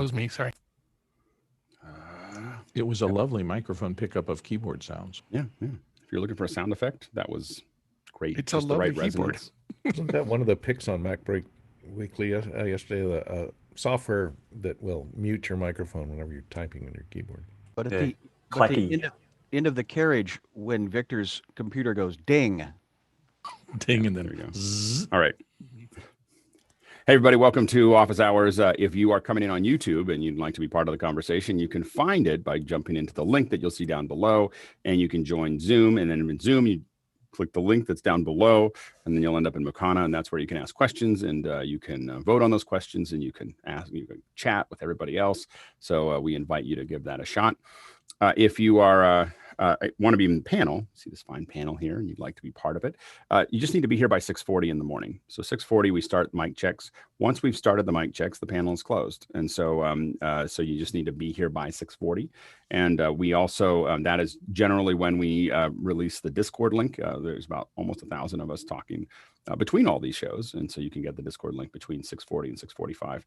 was me. Sorry. It was a lovely microphone pickup of keyboard sounds. Yeah. If you're looking for a sound effect, that was great. It's just a lovely keyboard. Wasn't that one of the picks on MacBreak Weekly yesterday? The software that will mute your microphone whenever you're typing on your keyboard. But at the end of the carriage, when Victor's computer goes ding. Ding, and then there we go. Zzz. All right. Hey, everybody, welcome to Office Hours. If you are coming in on YouTube and you'd like to be part of the conversation, you can find it by jumping into the link that you'll see down below, and you can join Zoom. And then in Zoom, you click the link that's down below, and then you'll end up in Mokana, and that's where you can ask questions, and you can vote on those questions, and you can chat with everybody else. So we invite you to give that a shot. If you are want to be in the panel, see this fine panel here, and you'd like to be part of it, you just need to be here by 6:40 in the morning. So 6:40, we start mic checks. Once we've started the mic checks, the panel is closed. And so so you just need to be here by 6:40. And we also, that is generally when we release the Discord link. There's about almost 1,000 of us talking between all these shows. And so you can get the Discord link between 6:40 and 6:45.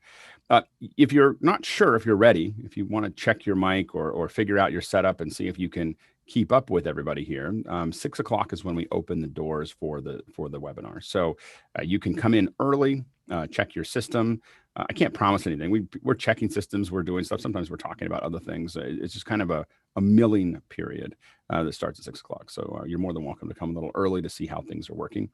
If you're not sure if you're ready, if you want to check your mic or figure out your setup and see if you can keep up with everybody here, 6 o'clock is when we open the doors for the webinar. So you can come in early, check your system. I can't promise anything. We're checking systems, we're doing stuff. Sometimes we're talking about other things. It's just kind of a milling period that starts at 6 o'clock. So you're more than welcome to come a little early to see how things are working.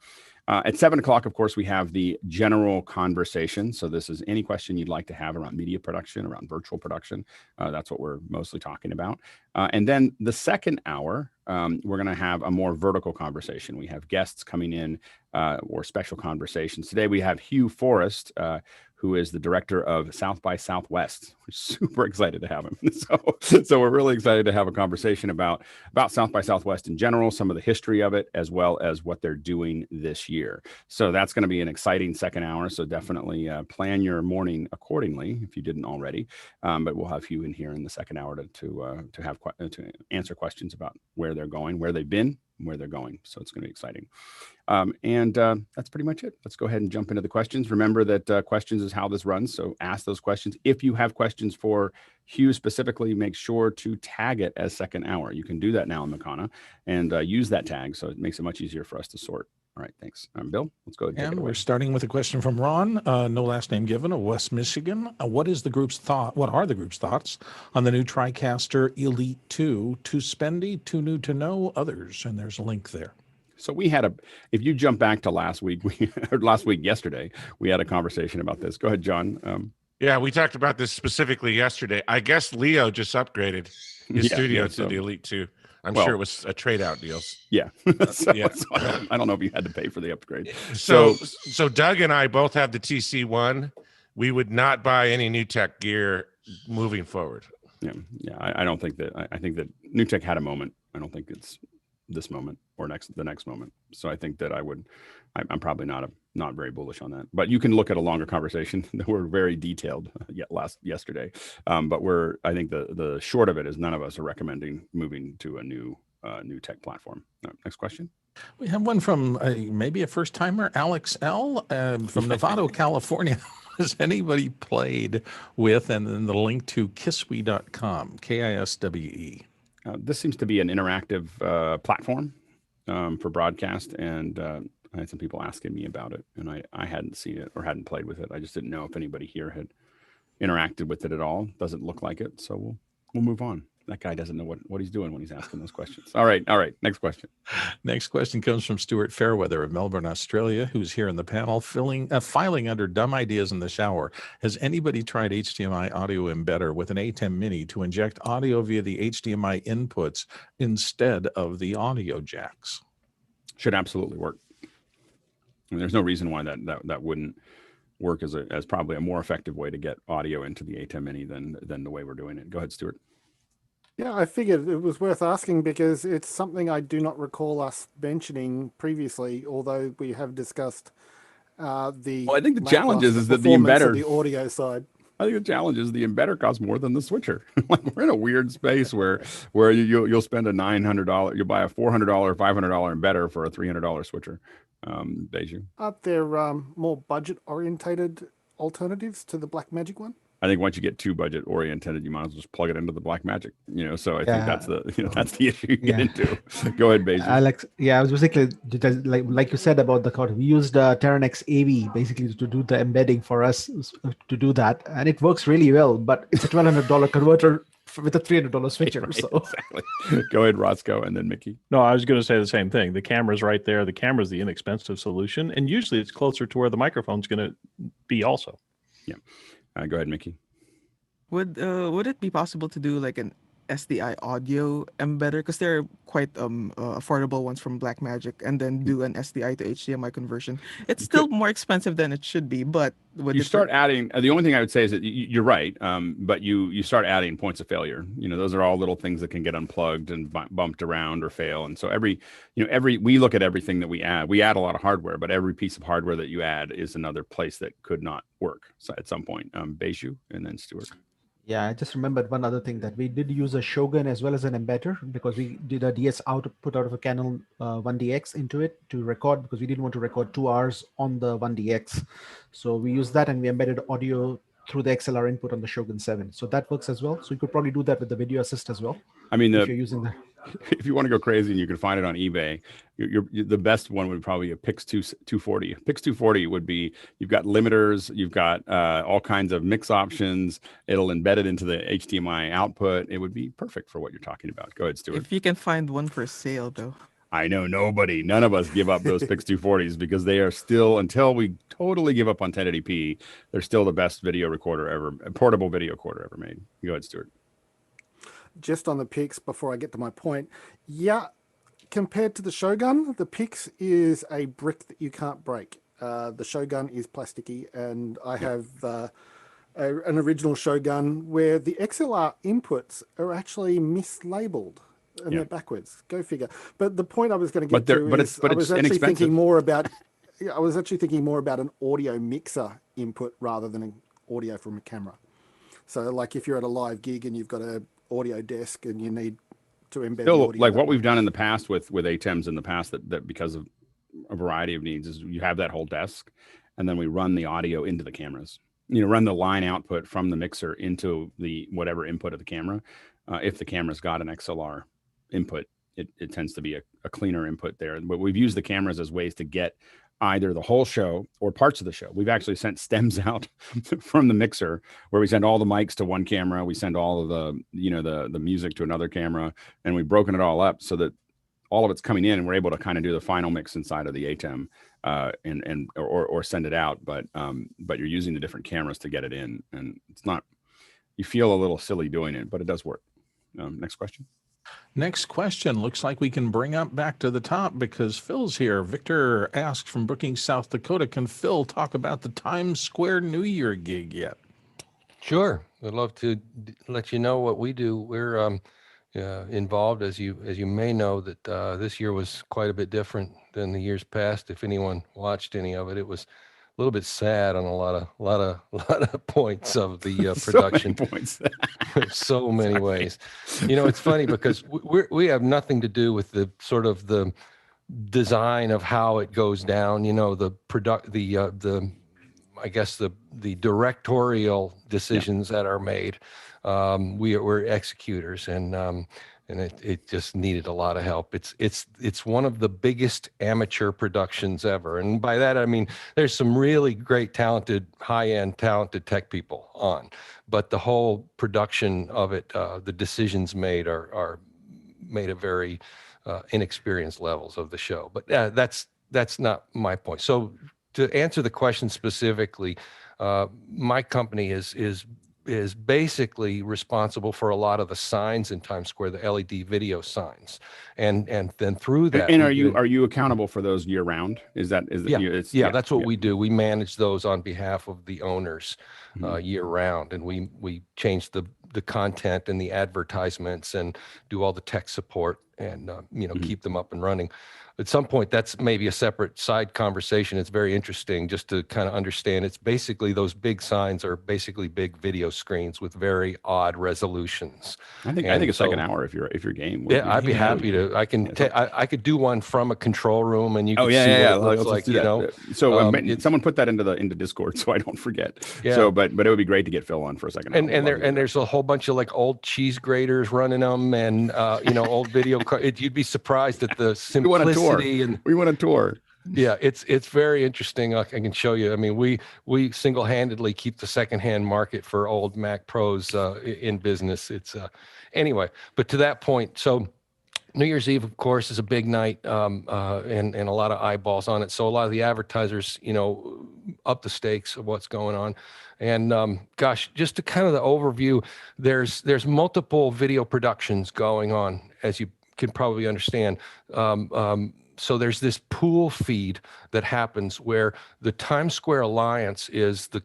At 7 o'clock, of course, we have the general conversation. So this is any question you'd like to have around media production, around virtual production. That's what we're mostly talking about. And then the second hour, we're going to have a more vertical conversation. We have guests coming in or special conversations. Today we have Hugh Forrest, who is the director of South by Southwest. We're super excited to have him. So we're really excited to have a conversation about South by Southwest in general, some of the history of it, as well as what they're doing this year. So that's going to be an exciting second hour. So definitely plan your morning accordingly if you didn't already. But we'll have Hugh in here in the second hour to answer questions about where they're going, where they've been, where they're going. So it's going to be exciting. And that's pretty much it. Let's go ahead and jump into the questions. Remember that questions is how this runs. So ask those questions. If you have questions for Hugh specifically, make sure to tag it as second hour. You can do that now in Mokana and use that tag. So it makes it much easier for us to sort. All right, thanks. Bill, let's go ahead and take it away. We're starting with a question from Ron, no last name given, of West Michigan. What are the group's thoughts on the new TriCaster Elite 2? Too spendy, too new to know, others? And there's a link there. So we had if you jump back to last week, yesterday, we had a conversation about this. Go ahead, John. Yeah, we talked about this specifically yesterday. I guess Leo just upgraded his studio to the Elite 2. I'm sure it was a trade out deal. Yeah. So I don't know if you had to pay for the upgrade. So Doug and I both have the TC1. We would not buy any NewTek gear moving forward. Yeah. I don't think that. I think that NewTek had a moment. I don't think it's this moment or the next moment. So I think that I'm probably not very bullish on that, but you can look at a longer conversation. We're very detailed yesterday. But I think the short of it is none of us are recommending moving to a new tech platform. Next question. We have one from maybe a first timer, Alex L from Nevada, California. Has anybody played with, and then the link to Kiswe.com, Kiswe. This seems to be an interactive platform for broadcast, and I had some people asking me about it, and I hadn't seen it or hadn't played with it. I just didn't know if anybody here had interacted with it at all. Doesn't look like it, so we'll move on. That guy doesn't know what he's doing when he's asking those questions. All right. Next question. Next question comes from Stuart Fairweather of Melbourne, Australia, who's here in the panel, filing under dumb ideas in the shower. Has anybody tried HDMI Audio Embedder with an Atem Mini to inject audio via the HDMI inputs instead of the audio jacks? Should absolutely work. I mean, there's no reason why that wouldn't work as probably a more effective way to get audio into the Atem Mini than the way we're doing it. Go ahead, Stuart. Yeah, I figured it was worth asking because it's something I do not recall us mentioning previously, although we have discussed the. Well, I think the challenge is that the embedder, the audio side. I think the challenge is the embedder costs more than the switcher. Like we're in a weird space where you'll spend a $900, you'll buy a $400, $500 embedder for a $300 switcher. Beiju. Are there more budget orientated alternatives to the Blackmagic one? I think once you get too budget oriented, you might as well just plug it into the Blackmagic, so I think that's that's the issue you get into. Go ahead, Beju. Alex, I was basically like you said about the code. We used Terranex AV basically to do the embedding for us to do that, and it works really well. But it's a $1,200 converter with a $300 switcher. Right, so exactly. Go ahead, Roscoe, and then Mickey. No, I was going to say the same thing. The camera's right there. The camera's the inexpensive solution, and usually it's closer to where the microphone's going to be also. Yeah. Go ahead, Mickey. Would it be possible to do like an SDI Audio Embedder, because they're quite affordable ones from Blackmagic, and then do an SDI to HDMI conversion? It's still more expensive than it should be, but would you start adding? The only thing I would say is that you're right, but you start adding points of failure. Those are all little things that can get unplugged and bumped around or fail. And so we look at everything that we add. We add a lot of hardware, but every piece of hardware that you add is another place that could not work. So at some point, Beju and then Stuart. Yeah, I just remembered one other thing, that we did use a Shogun as well as an embedder, because we did a DS output out of a Canon 1DX into it to record, because we didn't want to record 2 hours on the 1DX. So we used that, and we embedded audio through the XLR input on the Shogun 7. So that works as well. So you could probably do that with the video assist as well. I mean, if you're using that. If you want to go crazy and you can find it on eBay, the best one would probably be a Pix 240. Pix 240 would be, you've got limiters, you've got all kinds of mix options. It'll embed it into the HDMI output. It would be perfect for what you're talking about. Go ahead, Stuart. If you can find one for sale, though. I know none of us give up those Pix 240s, because they are still, until we totally give up on 1080p, they're still the best video recorder ever, portable video recorder ever made. Go ahead, Stuart. Just on the Pix, before I get to my point, compared to the Shogun, the Pix is a brick that you can't break. The Shogun is plasticky, and I have an original Shogun where the XLR inputs are actually mislabeled and they're backwards. Go figure. But the point I was going to get to is I was actually thinking more about an audio mixer input rather than an audio from a camera. So like if you're at a live gig and you've got a audio desk and you need to embed the audio, like what we've done in the past with Atems in the past, that because of a variety of needs, is you have that whole desk, and then we run the audio into the cameras. Run the line output from the mixer into the whatever input of the camera. If the camera's got an XLR input, it tends to be a cleaner input there. But we've used the cameras as ways to get either the whole show or parts of the show. We've actually sent stems out from the mixer, where we send all the mics to one camera, we send all of the the music to another camera, and we've broken it all up so that all of it's coming in, and we're able to kind of do the final mix inside of the Atem or send it out. But you're using the different cameras to get it in, and it's not, you feel a little silly doing it, but it does work. Next question. Next question looks like we can bring up back to the top, because Phil's here. Victor asked from Brookings, South Dakota, can Phil talk about the Times Square New Year gig yet? Sure. I'd love to let you know what we do. We're involved, as you may know, that this year was quite a bit different than the years past. If anyone watched any of it, it was a little bit sad on a lot of points of the production. So many points. So many ways. It's funny because we have nothing to do with the sort of the design of how it goes down. I guess the directorial decisions that are made. We're executors, and it just needed a lot of help. It's one of the biggest amateur productions ever, and by that I mean there's some really great, talented, high-end, talented tech people on, but the whole production of it, the decisions made are made at very inexperienced levels of the show. But that's not my point. So to answer the question specifically, my company is basically responsible for a lot of the signs in Times Square, the LED video signs, and then through that. And are you accountable for those year round? That's what we do. We manage those on behalf of the owners year round, and we change the content and the advertisements and do all the tech support and keep them up and running. at some point, that's maybe a separate side conversation. It's very interesting just to kind of understand. It's basically those big signs are basically big video screens with very odd resolutions. I think a second hour if you're game. Yeah, I'd be happy to. I could do one from a control room, and you can see what it looks like. You know, so someone put that into Discord so I don't forget. Yeah. So, but it would be great to get Phil on for a second. And there's a whole bunch of like old cheese graters running them, and old video. You'd be surprised at the simplicity. We want a tour. Yeah, it's very interesting. I can show you. I mean, we single-handedly keep the secondhand market for old Mac Pros in business. It's anyway. But to that point, so New Year's Eve, of course, is a big night, and a lot of eyeballs on it. So a lot of the advertisers, up the stakes of what's going on. And gosh, just to kind of the overview, there's multiple video productions going on, as you can probably understand. So there's this pool feed that happens where the Times Square Alliance is the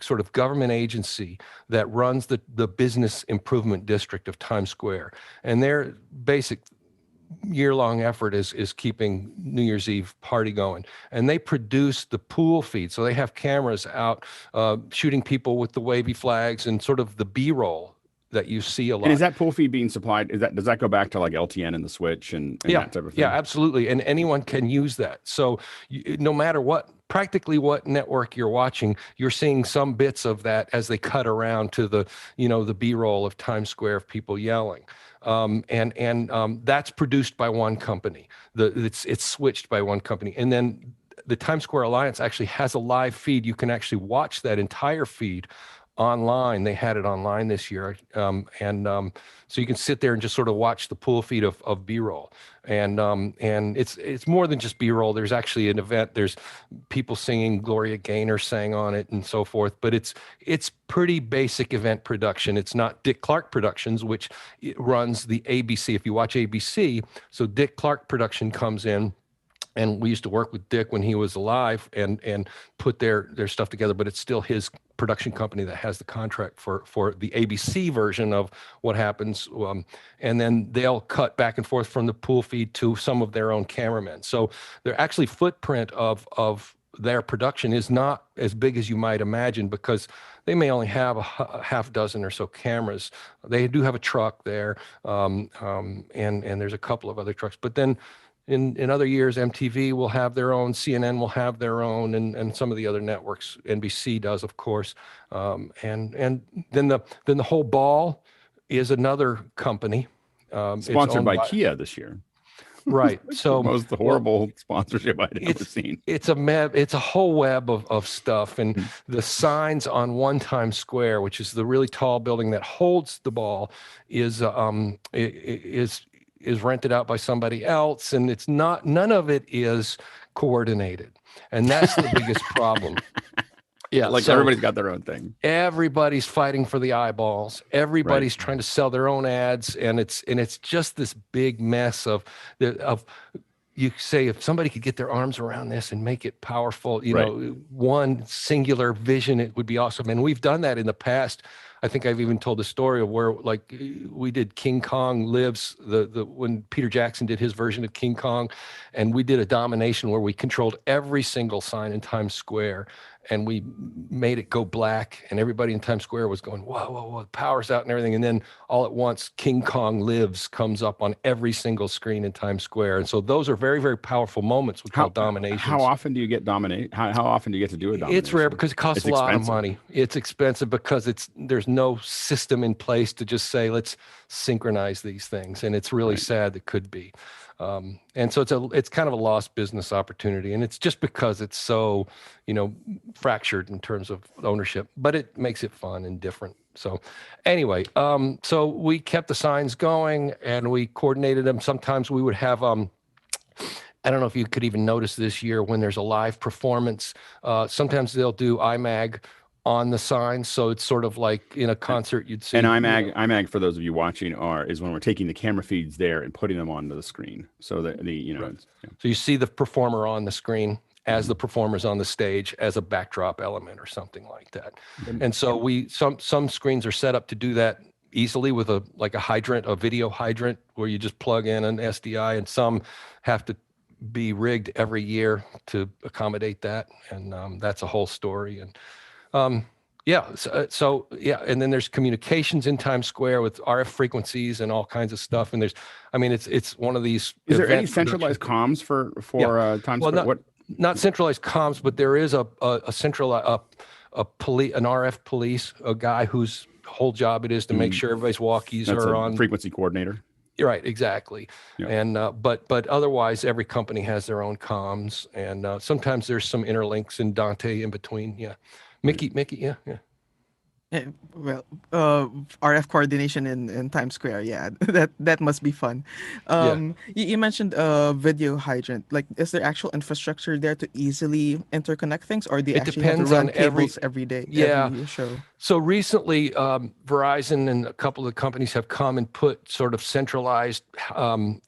sort of government agency that runs the business improvement district of Times Square, and their basic year-long effort is keeping New Year's Eve party going. And they produce the pool feed, so they have cameras out shooting people with the wavy flags and sort of the B-roll that you see a lot. And is that pool feed being supplied? Does that go back to like LTN and the switch and that type of thing? Yeah, absolutely. And anyone can use that. So no matter practically what network you're watching, you're seeing some bits of that as they cut around to the B-roll of Times Square of people yelling. And that's produced by one company. It's switched by one company. And then the Times Square Alliance actually has a live feed. You can actually watch that entire feed online. They had it online this year. So you can sit there and just sort of watch the pool feed of B-roll. And it's more than just B-roll. There's actually an event. There's people singing. Gloria Gaynor sang on it and so forth. But it's pretty basic event production. It's not Dick Clark Productions, which runs the ABC. If you watch ABC, so Dick Clark Production comes in. And we used to work with Dick when he was alive and put their stuff together, but it's still his production company that has the contract for the ABC version of what happens. And then they'll cut back and forth from the pool feed to some of their own cameramen. So their actually footprint of their production is not as big as you might imagine, because they may only have a half dozen or so cameras. They do have a truck there, and there's a couple of other trucks, but then in other years, MTV will have their own, CNN will have their own, and some of the other networks. NBC does, of course, and then the whole ball is another company. Sponsored by Kia this year. Right. So most the horrible sponsorship I'd ever seen. It's a whole web of stuff, and the signs on One Times Square, which is the really tall building that holds the ball, is rented out by somebody else, and none of it is coordinated, and that's the biggest problem. Yeah, like so everybody's got their own thing. Everybody's fighting for the eyeballs. Everybody's trying to sell their own ads, and it's just this big mess of you say if somebody could get their arms around this and make it powerful, one singular vision, it would be awesome. And we've done that in the past. I think I've even told the story of where, like, we did King Kong Lives, when Peter Jackson did his version of King Kong, and we did a domination where we controlled every single sign in Times Square, and we made it go black, and everybody in Times Square was going, whoa, whoa, whoa, the power's out and everything. And then all at once, King Kong Lives comes up on every single screen in Times Square. And so those are very, very powerful moments we call dominations. How often do you get dominate? How often do you get to do a domination? It's rare because it costs a lot of money. It's expensive because there's no system in place to just say, let's synchronize these things. And it's really sad that could be. And so it's kind of a lost business opportunity, and it's just because it's so, fractured in terms of ownership, but it makes it fun and different. So anyway, so we kept the signs going and we coordinated them. Sometimes we would have, I don't know if you could even notice this year when there's a live performance, sometimes they'll do IMAG on the signs, so it's sort of like in a concert you'd see. And IMAG for those of you watching is when we're taking the camera feeds there and putting them onto the screen, so that so you see the performer on the screen as the performer's on the stage as a backdrop element or something like that. And so some screens are set up to do that easily with a hydrant, a video hydrant, where you just plug in an SDI, and some have to be rigged every year to accommodate that, and that's a whole story. And so and then there's communications in Times Square with RF frequencies and all kinds of stuff. And it's one of these. Is there any centralized comms for Times Square? Well, not centralized comms, but there is a central an RF police, a guy whose whole job it is to make sure everybody's walkies are on frequency coordinator. You're right, exactly. Yeah. And but otherwise, every company has their own comms, and sometimes there's some interlinks in Dante in between. Yeah. Mickey, yeah. Well, RF coordination in Times Square, yeah, that must be fun. You mentioned video hydrant. Like, is there actual infrastructure there to easily interconnect things, or do you actually have to run cables every day? Yeah. Every show? So recently, Verizon and a couple of companies have come and put sort of centralized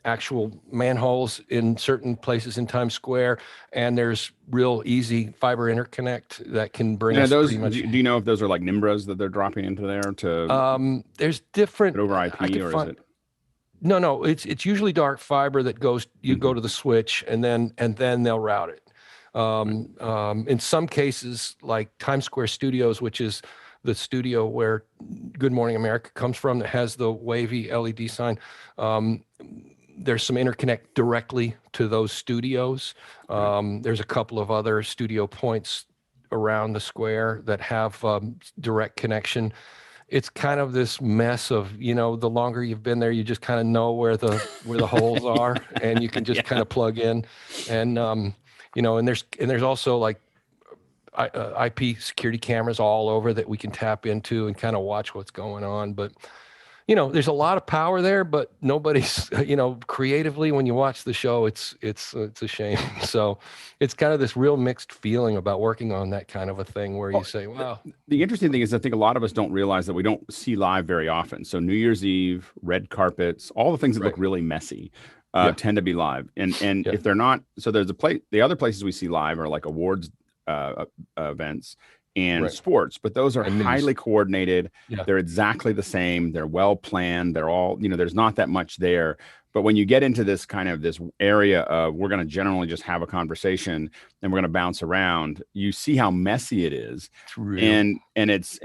actual manholes in certain places in Times Square, and there's real easy fiber interconnect that can bring us those, pretty much. Do you know if those are like Nimbras that they're dropping into there to? There's different over IP, or is it? No, it's usually dark fiber that goes. You go to the switch, and then they'll route it. In some cases, like Times Square Studios, which is the studio where Good Morning America comes from, that has the wavy LED sign. There's some interconnect directly to those studios. There's a couple of other studio points around the square that have direct connection. It's kind of this mess of, the longer you've been there, you just kind of know where the holes are, and you can just kind of plug in. And and there's also like IP security cameras all over that we can tap into and kind of watch what's going on. But there's a lot of power there, but nobody's, creatively, when you watch the show, it's a shame. So it's kind of this real mixed feeling about working on that kind of a thing where you say, wow. The interesting thing is, I think a lot of us don't realize that we don't see live very often. So New Year's Eve, red carpets, all the things that look really messy tend to be live. And if they're not, so there's the other places we see live are like awards events and sports, but those are highly coordinated. They're exactly the same. They're well planned. They're all, there's not that much there. But when you get into this kind of this area of, we're going to generally just have a conversation and we're going to bounce around, you see how messy it is. And it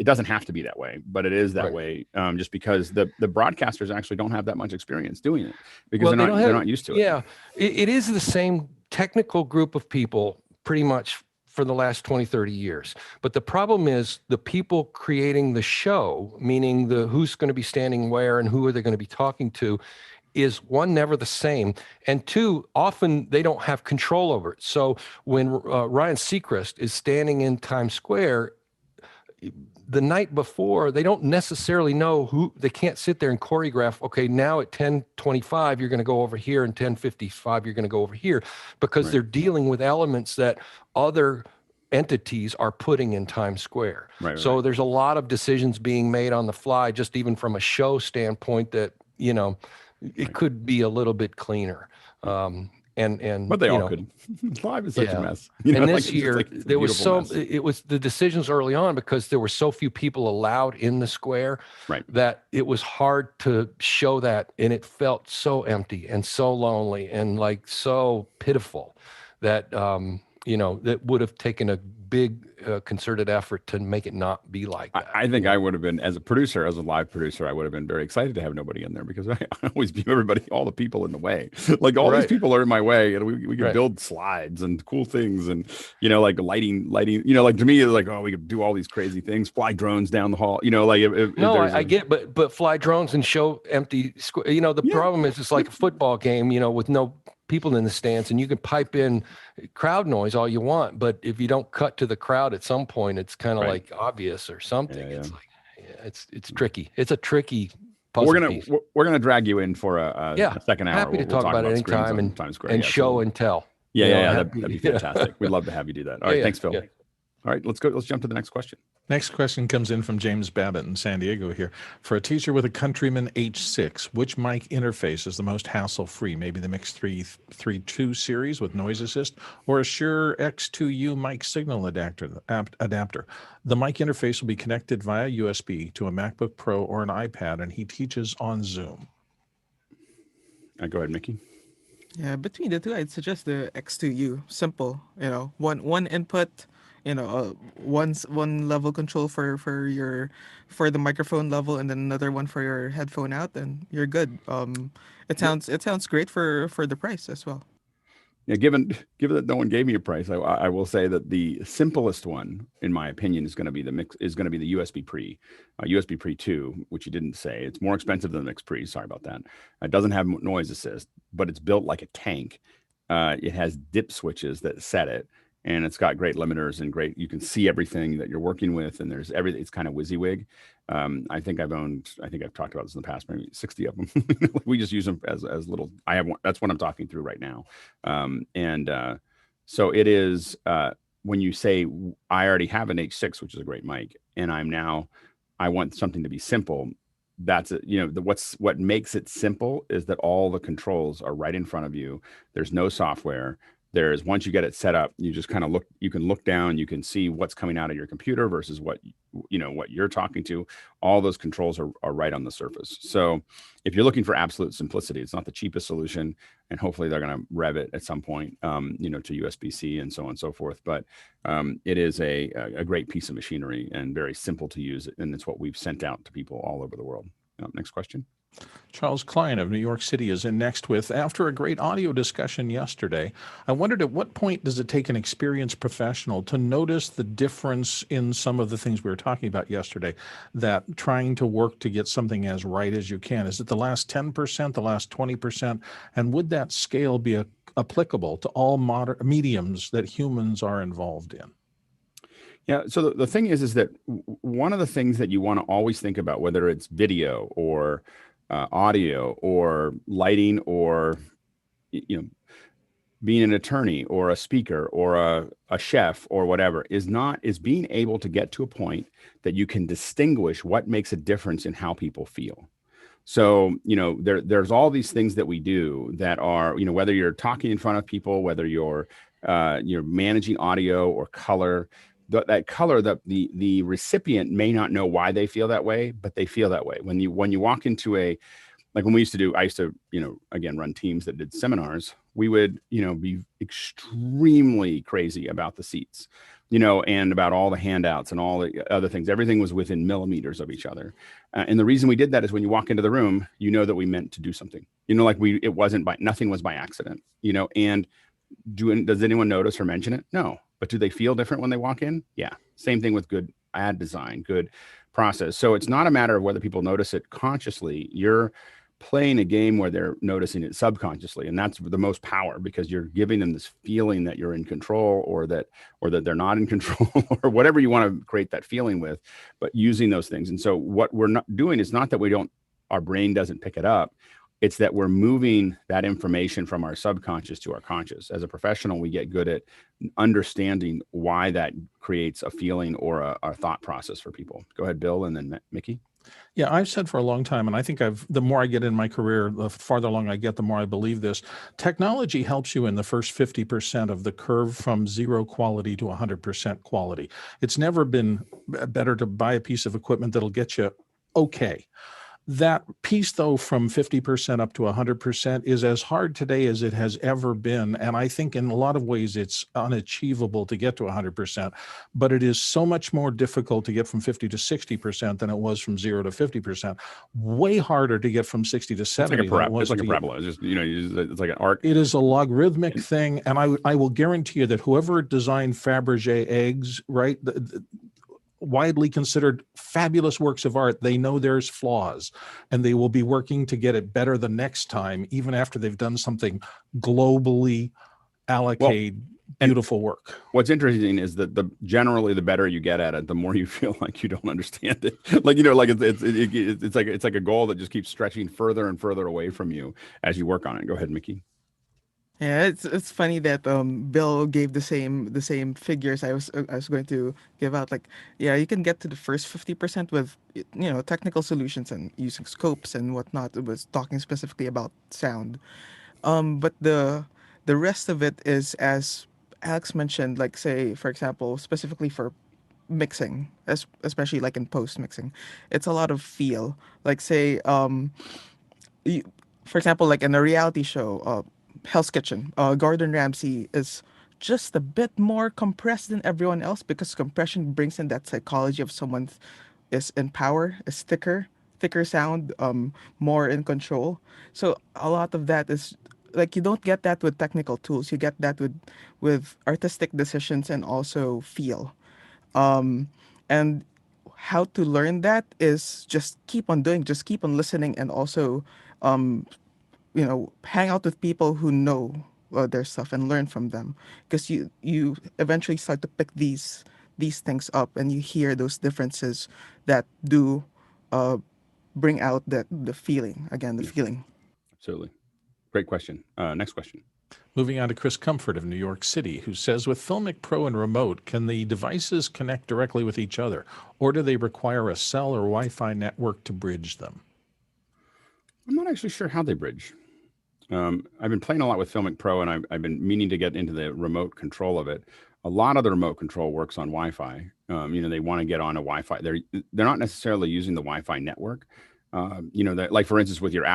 doesn't have to be that way, but it is that way, just because the broadcasters actually don't have that much experience doing it, because they're not used to it. Yeah, it is the same technical group of people pretty much for the last 20, 30 years. But the problem is the people creating the show, meaning who's going to be standing where and who are they going to be talking to, is one, never the same, and two, often they don't have control over it. So when Ryan Seacrest is standing in Times Square, the night before, they don't necessarily know who. They can't sit there and choreograph, okay, now at 10:25 you're going to go over here, and 10:55 you're going to go over here, because they're dealing with elements that other entities are putting in Times Square. So there's a lot of decisions being made on the fly, just even from a show standpoint, that it could be a little bit cleaner. But they all could. Live is such a mess. And this year there was it was the decisions early on, because there were so few people allowed in the square, that it was hard to show that, and it felt so empty and so lonely and like so pitiful that that would have taken a big concerted effort to make it not be like that. I think I would have been, as a live producer, I would have been very excited to have nobody in there, because I always view all the people in the way. Like all these people are in my way, and we could build slides and cool things, and like lighting, like to me, it's like, oh, we could do all these crazy things, fly drones down the hall, I get, but fly drones and show empty square. The problem is, it's like a football game, with no people in the stands, and you can pipe in crowd noise all you want, but if you don't cut to the crowd at some point, it's kind of like obvious or something. It's like it's tricky. It's a tricky puzzle. We're gonna drag you in for a second hour. Happy to talk about it anytime and show and tell. That'd be fantastic. We'd love to have you do that. All right, thanks, Phil. All right, let's go. Let's jump to the next question. Next question comes in from James Babbitt in San Diego here. For a teacher with a Countryman H6, which mic interface is the most hassle-free? Maybe the Mix 332 series with noise assist, or a Shure X2U mic signal adapter. The mic interface will be connected via USB to a MacBook Pro or an iPad, and he teaches on Zoom. Go ahead, Mickey. Yeah, between the two, I'd suggest the X2U. Simple, one input, one level control for the microphone level, and then another one for your headphone out, and you're good. It sounds great for the price as well. Yeah, given that no one gave me a price, I will say that the simplest one, in my opinion, is going to be the USB Pre 2, which you didn't say. It's more expensive than the Mix Pre. Sorry about that. It doesn't have noise assist, but it's built like a tank. It has dip switches that set it, and it's got great limiters and you can see everything that you're working with, and there's everything. It's kind of WYSIWYG. I think I've talked about this in the past, maybe 60 of them. We just use them as little. I have one. That's what I'm talking through right now. So it is, when you say I already have an H6, which is a great mic, and I want something to be simple. That's it. What makes it simple is that all the controls are right in front of you. There's no software. Once you get it set up, you just kind of you can look down, you can see what's coming out of your computer versus what you're talking to. All those controls are right on the surface. So if you're looking for absolute simplicity, it's not the cheapest solution, and hopefully they're going to rev it at some point, to USB-C and so on and so forth. But it is a great piece of machinery and very simple to use, and it's what we've sent out to people all over the world. Next question. Charles Klein of New York City is in next with, after a great audio discussion yesterday, I wondered at what point does it take an experienced professional to notice the difference in some of the things we were talking about yesterday, that trying to work to get something as right as you can? Is it the last 10%, the last 20%? And would that scale be applicable to all modern mediums that humans are involved in? Yeah. So the thing is that one of the things that you want to always think about, whether it's video or audio or lighting or being an attorney or a speaker or a chef or whatever, is being able to get to a point that you can distinguish what makes a difference in how people feel. So, there's all these things that we do that are, whether you're talking in front of people, whether you're managing audio or color, that color, the recipient may not know why they feel that way, but they feel that way. When you walk into like when I used to, again, run teams that did seminars, we would, be extremely crazy about the seats, and about all the handouts and all the other things. Everything was within millimeters of each other. And the reason we did that is when you walk into the room, that we meant to do something, nothing was by accident, and does anyone notice or mention it? No. But do they feel different when they walk in? Yeah. Same thing with good ad design, good process. So it's not a matter of whether people notice it consciously. You're playing a game where they're noticing it subconsciously. And that's the most power, because you're giving them this feeling that you're in control, or that they're not in control, or whatever you want to create that feeling with, but using those things. And so what we're not doing is not that our brain doesn't pick it up. It's that we're moving that information from our subconscious to our conscious. As a professional, we get good at understanding why that creates a feeling or a thought process for people. Go ahead, Bill, and then Mickey. Yeah, I've said for a long time, and I think the more I get in my career, the farther along I get, the more I believe this. Technology helps you in the first 50% of the curve from 0 quality to 100% quality. It's never been better to buy a piece of equipment that'll get you okay. That piece, though, from 50% up to 100% is as hard today as it has ever been. And I think in a lot of ways it's unachievable to get to 100%, but it is so much more difficult to get from 50 to 60% than it was from 0 to 50%. Way harder to get from 60 to 70. It's like a parabola. It's just, it's like an arc. It is a logarithmic thing. And I will guarantee you that whoever designed Fabergé eggs, right, widely considered fabulous works of art, they know there's flaws, and they will be working to get it better the next time, even after they've done something globally allocated, beautiful work. What's interesting is that generally the better you get at it, the more you feel like you don't understand it. It's like a goal that just keeps stretching further and further away from you as you work on it. Go ahead, Mickey. Yeah, it's funny that Bill gave the same figures I was going to give out. Like, yeah, you can get to the first 50% with technical solutions and using scopes and whatnot. It was talking specifically about sound. But the rest of it is, as Alex mentioned, like, say for example, specifically for mixing, especially like in post mixing, it's a lot of feel. Like, say you, for example, like in a reality show, Hell's Kitchen, Gordon Ramsay is just a bit more compressed than everyone else because compression brings in that psychology of someone is in power, is thicker sound, more in control. So a lot of that is like you don't get that with technical tools. You get that with artistic decisions and also feel. Um, and how to learn that is just keep on doing, just keep on listening, and also um, hang out with people who know their stuff and learn from them, because you eventually start to pick these things up and you hear those differences that do uh, bring out the feeling again, the feeling. Absolutely. Great question. Next question. Moving on to Chris Comfort of New York City, who says, with Filmic Pro and Remote, can the devices connect directly with each other, or do they require a cell or Wi-Fi network to bridge them? I'm not actually sure how they bridge. I've been playing a lot with Filmic Pro, and I've been meaning to get into the remote control of it. A lot of the remote control works on Wi-Fi. They want to get on a Wi-Fi. They're not necessarily using the Wi-Fi network. That, like for instance, with your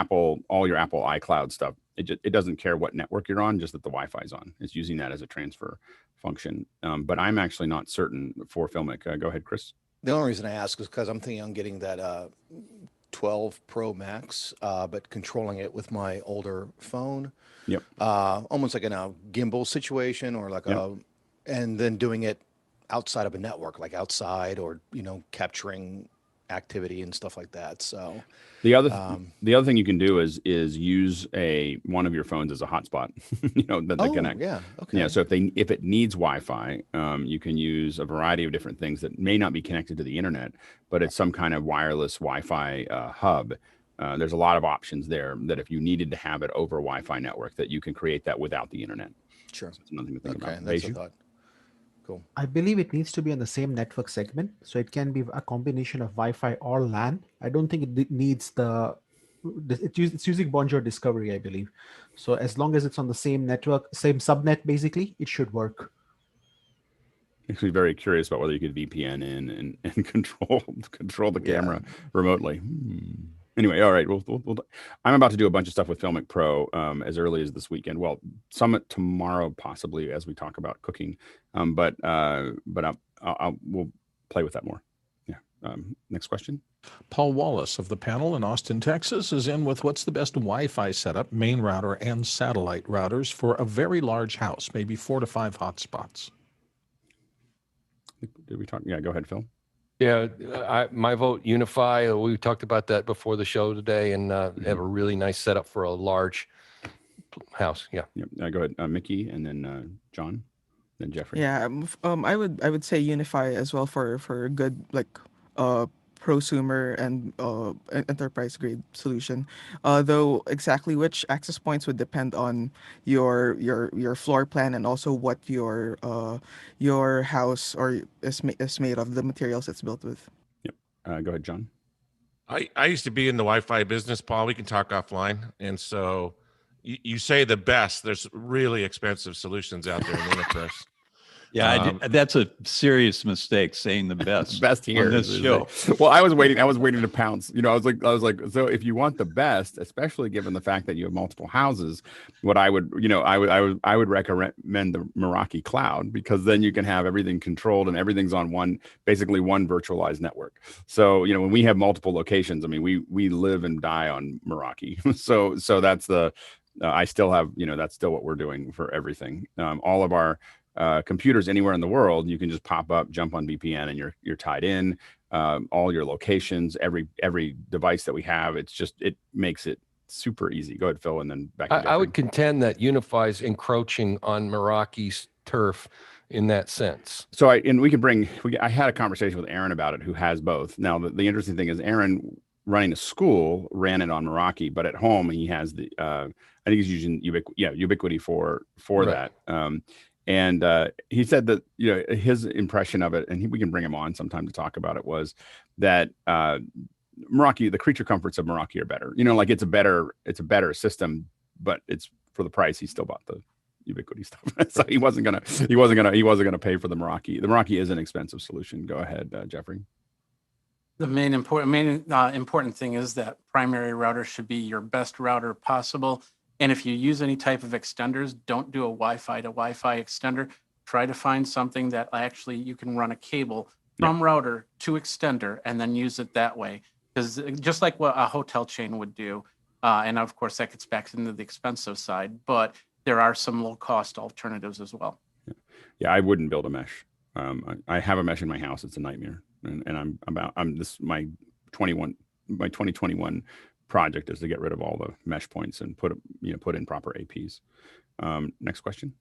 all your Apple iCloud stuff, it doesn't care what network you're on, just that the Wi-Fi is on. It's using that as a transfer function. But I'm actually not certain for Filmic. Go ahead, Chris. The only reason I ask is because I'm thinking I'm getting that 12 Pro Max, but controlling it with my older phone. Yep. Almost like in a gimbal situation, or like and then doing it outside of a network, like outside, or capturing activity and stuff like that. So the other thing you can do is use one of your phones as a hotspot. That they connect. Yeah. Okay. Yeah. So if it needs Wi-Fi, you can use a variety of different things that may not be connected to the internet, but it's some kind of wireless Wi-Fi hub. There's a lot of options there that if you needed to have it over a Wi-Fi network, that you can create that without the internet. Sure. So it's another thing to think about. That's a thought. Cool. I believe it needs to be on the same network segment, so it can be a combination of Wi-Fi or LAN. I don't think it needs it's using Bonjour Discovery, I believe. So as long as it's on the same network, same subnet, basically, it should work. Actually, very curious about whether you could VPN in and control the camera remotely. Anyway, all right. I'm about to do a bunch of stuff with Filmic Pro as early as this weekend. Well, some tomorrow possibly, as we talk about cooking. But we'll play with that more. Yeah. Next question. Paul Wallace of the panel in Austin, Texas, is in with what's the best Wi-Fi setup, main router and satellite routers for a very large house, maybe 4 to 5 hotspots. Did we talk? Yeah, go ahead, Phil. Yeah, my vote, Unify. We talked about that before the show today, and have a really nice setup for a large house. Yeah. Go ahead, Mickey, and then John, then Jeffrey. Yeah, I would say Unify as well for a good prosumer and enterprise grade solution. Though exactly which access points would depend on your floor plan and also what your house is made of, the materials it's built with. Yep. Go ahead, John. I used to be in the Wi-Fi business, Paul. We can talk offline. And so you say the best. There's really expensive solutions out there in the universe. Yeah, that's a serious mistake saying the best here on this show. Well, I was waiting to pounce. I was like, so if you want the best, especially given the fact that you have multiple houses, what I would recommend the Meraki Cloud, because then you can have everything controlled and everything's on basically one virtualized network. So, when we have multiple locations, I mean, we live and die on Meraki. So that's I still have, that's still what we're doing for everything. All of our computers anywhere in the world, you can just pop up, jump on VPN, and you're tied in. All your locations, every device that we have, it makes it super easy. Go ahead, Phil, and then back to Jeffrey. I would contend that Unify is encroaching on Meraki's turf in that sense. So I had a conversation with Aaron about it, who has both. Now the interesting thing is Aaron running a school ran it on Meraki, but at home he has the I think he's using Ubiquity for Right. that. And he said that his impression of it, and we can bring him on sometime to talk about it, was that Meraki, the creature comforts of Meraki are better. Like it's a better system, but it's for the price. He still bought the Ubiquity stuff, so he wasn't gonna pay for the Meraki. The Meraki is an expensive solution. Go ahead, Jeffrey. The main important thing is that primary router should be your best router possible. And if you use any type of extenders, don't do a Wi-Fi to Wi-Fi extender. Try to find something that actually you can run a cable from router to extender and then use it that way. Because just like what a hotel chain would do, and of course that gets back into the expensive side, but there are some low cost alternatives as well. Yeah, I wouldn't build a mesh. I have a mesh in my house. It's a nightmare. And my 2021 project is to get rid of all the mesh points and put in proper APs. Next question.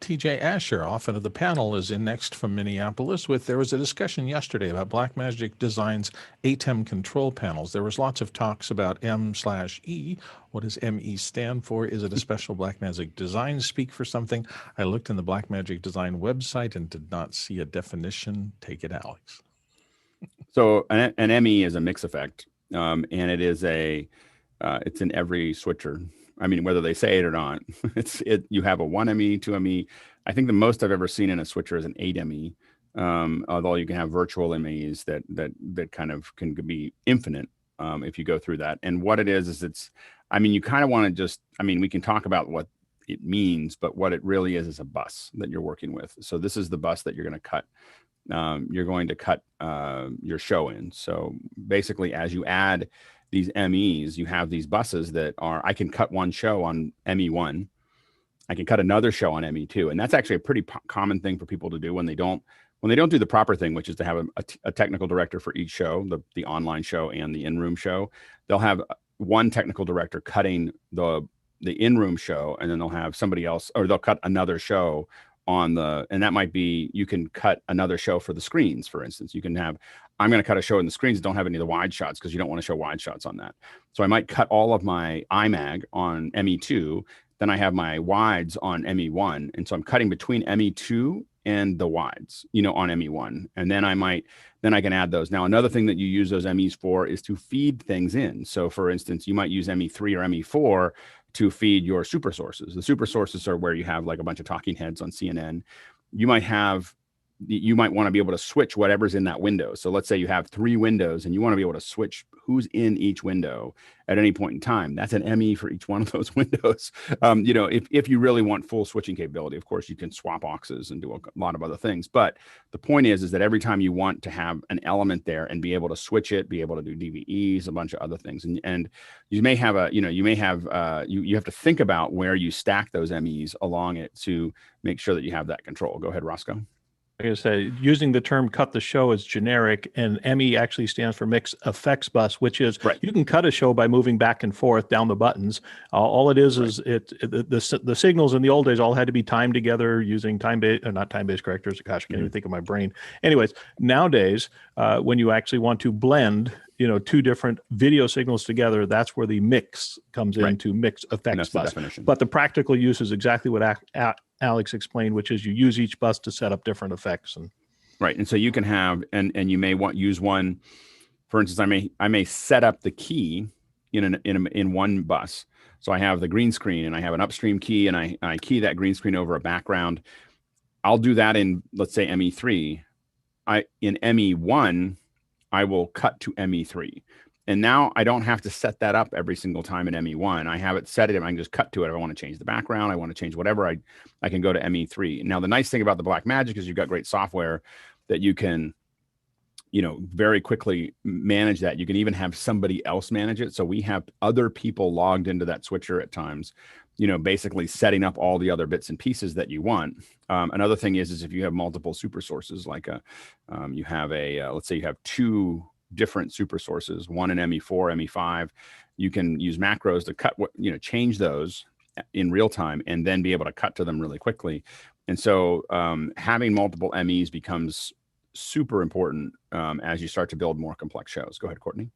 TJ Asher, often of the panel, is in next from Minneapolis. There was a discussion yesterday about Blackmagic Design's Atem control panels. There was lots of talks about M/E. What does ME stand for? Is it a special Blackmagic Design speak for something? I looked in the Blackmagic Design website and did not see a definition. Take it, Alex. So an ME is a mix effect, and it is it's in every switcher. I mean, whether they say it or not, you have a 1 ME, 2 ME. I think the most I've ever seen in a switcher is an 8 ME. Although you can have virtual MEs that kind of can be infinite if you go through that. And what it is you kind of want to we can talk about what it means, but what it really is a bus that you're working with. So this is the bus that you're going to cut. You're going to cut your show in. So basically, as you add these MEs, you have these buses that I can cut one show on ME1. I can cut another show on ME2. And that's actually a pretty common thing for people to do when they don't do the proper thing, which is to have a technical director for each show, the online show and the in-room show. They'll have one technical director cutting the in-room show, and then they'll have somebody else, or they'll cut another show and that might be, you can cut another show for the screens, for instance. You can have, I'm going to cut a show in the screens that don't have any of the wide shots because you don't want to show wide shots on that. So I might cut all of my IMAG on ME2, then I have my wides on ME1. And so I'm cutting between ME2 and the wides, on ME1. And then I can add those. Now, another thing that you use those MEs for is to feed things in. So for instance, you might use ME3 or ME4 to feed your super sources. The super sources are where you have like a bunch of talking heads on CNN. You might want to be able to switch whatever's in that window. So let's say you have 3 windows and you want to be able to switch who's in each window at any point in time. That's an ME for each one of those windows. If you really want full switching capability, of course, you can swap auxes and do a lot of other things. But the point is that every time you want to have an element there and be able to switch it, be able to do DVEs, a bunch of other things. And you may have you have to think about where you stack those MEs along it to make sure that you have that control. Go ahead, Roscoe. Like I say, using the term "cut the show" is generic, and ME actually stands for Mix Effects Bus, which is you can cut a show by moving back and forth down the buttons. All it is the signals in the old days all had to be timed together using not time-based correctors. Gosh, I can't even think of my brain. Anyways, nowadays, when you actually want to blend, 2 different video signals together, that's where the mix comes into Mix Effects Bus. But the practical use is exactly what Alex explained, which is you use each bus to set up different effects. And so you can have, and you may use one, for instance, I may set up the key in one bus. So I have the green screen and I have an upstream key and I key that green screen over a background. I'll do that in, let's say, ME3. In ME1, I will cut to ME3. And now I don't have to set that up every single time in ME1. I have it set it, and I can just cut to it. If I want to change the background, I want to change whatever, I can go to ME3. Now, the nice thing about the Blackmagic is you've got great software that you can, very quickly manage that. You can even have somebody else manage it. So we have other people logged into that switcher at times, basically setting up all the other bits and pieces that you want. Another thing is if you have multiple super sources, like you have let's say you have 2 different super sources, one in ME4, ME5, you can use macros to cut change those in real time and then be able to cut to them really quickly. And so having multiple MEs becomes super important as you start to build more complex shows. Go ahead, Courtney.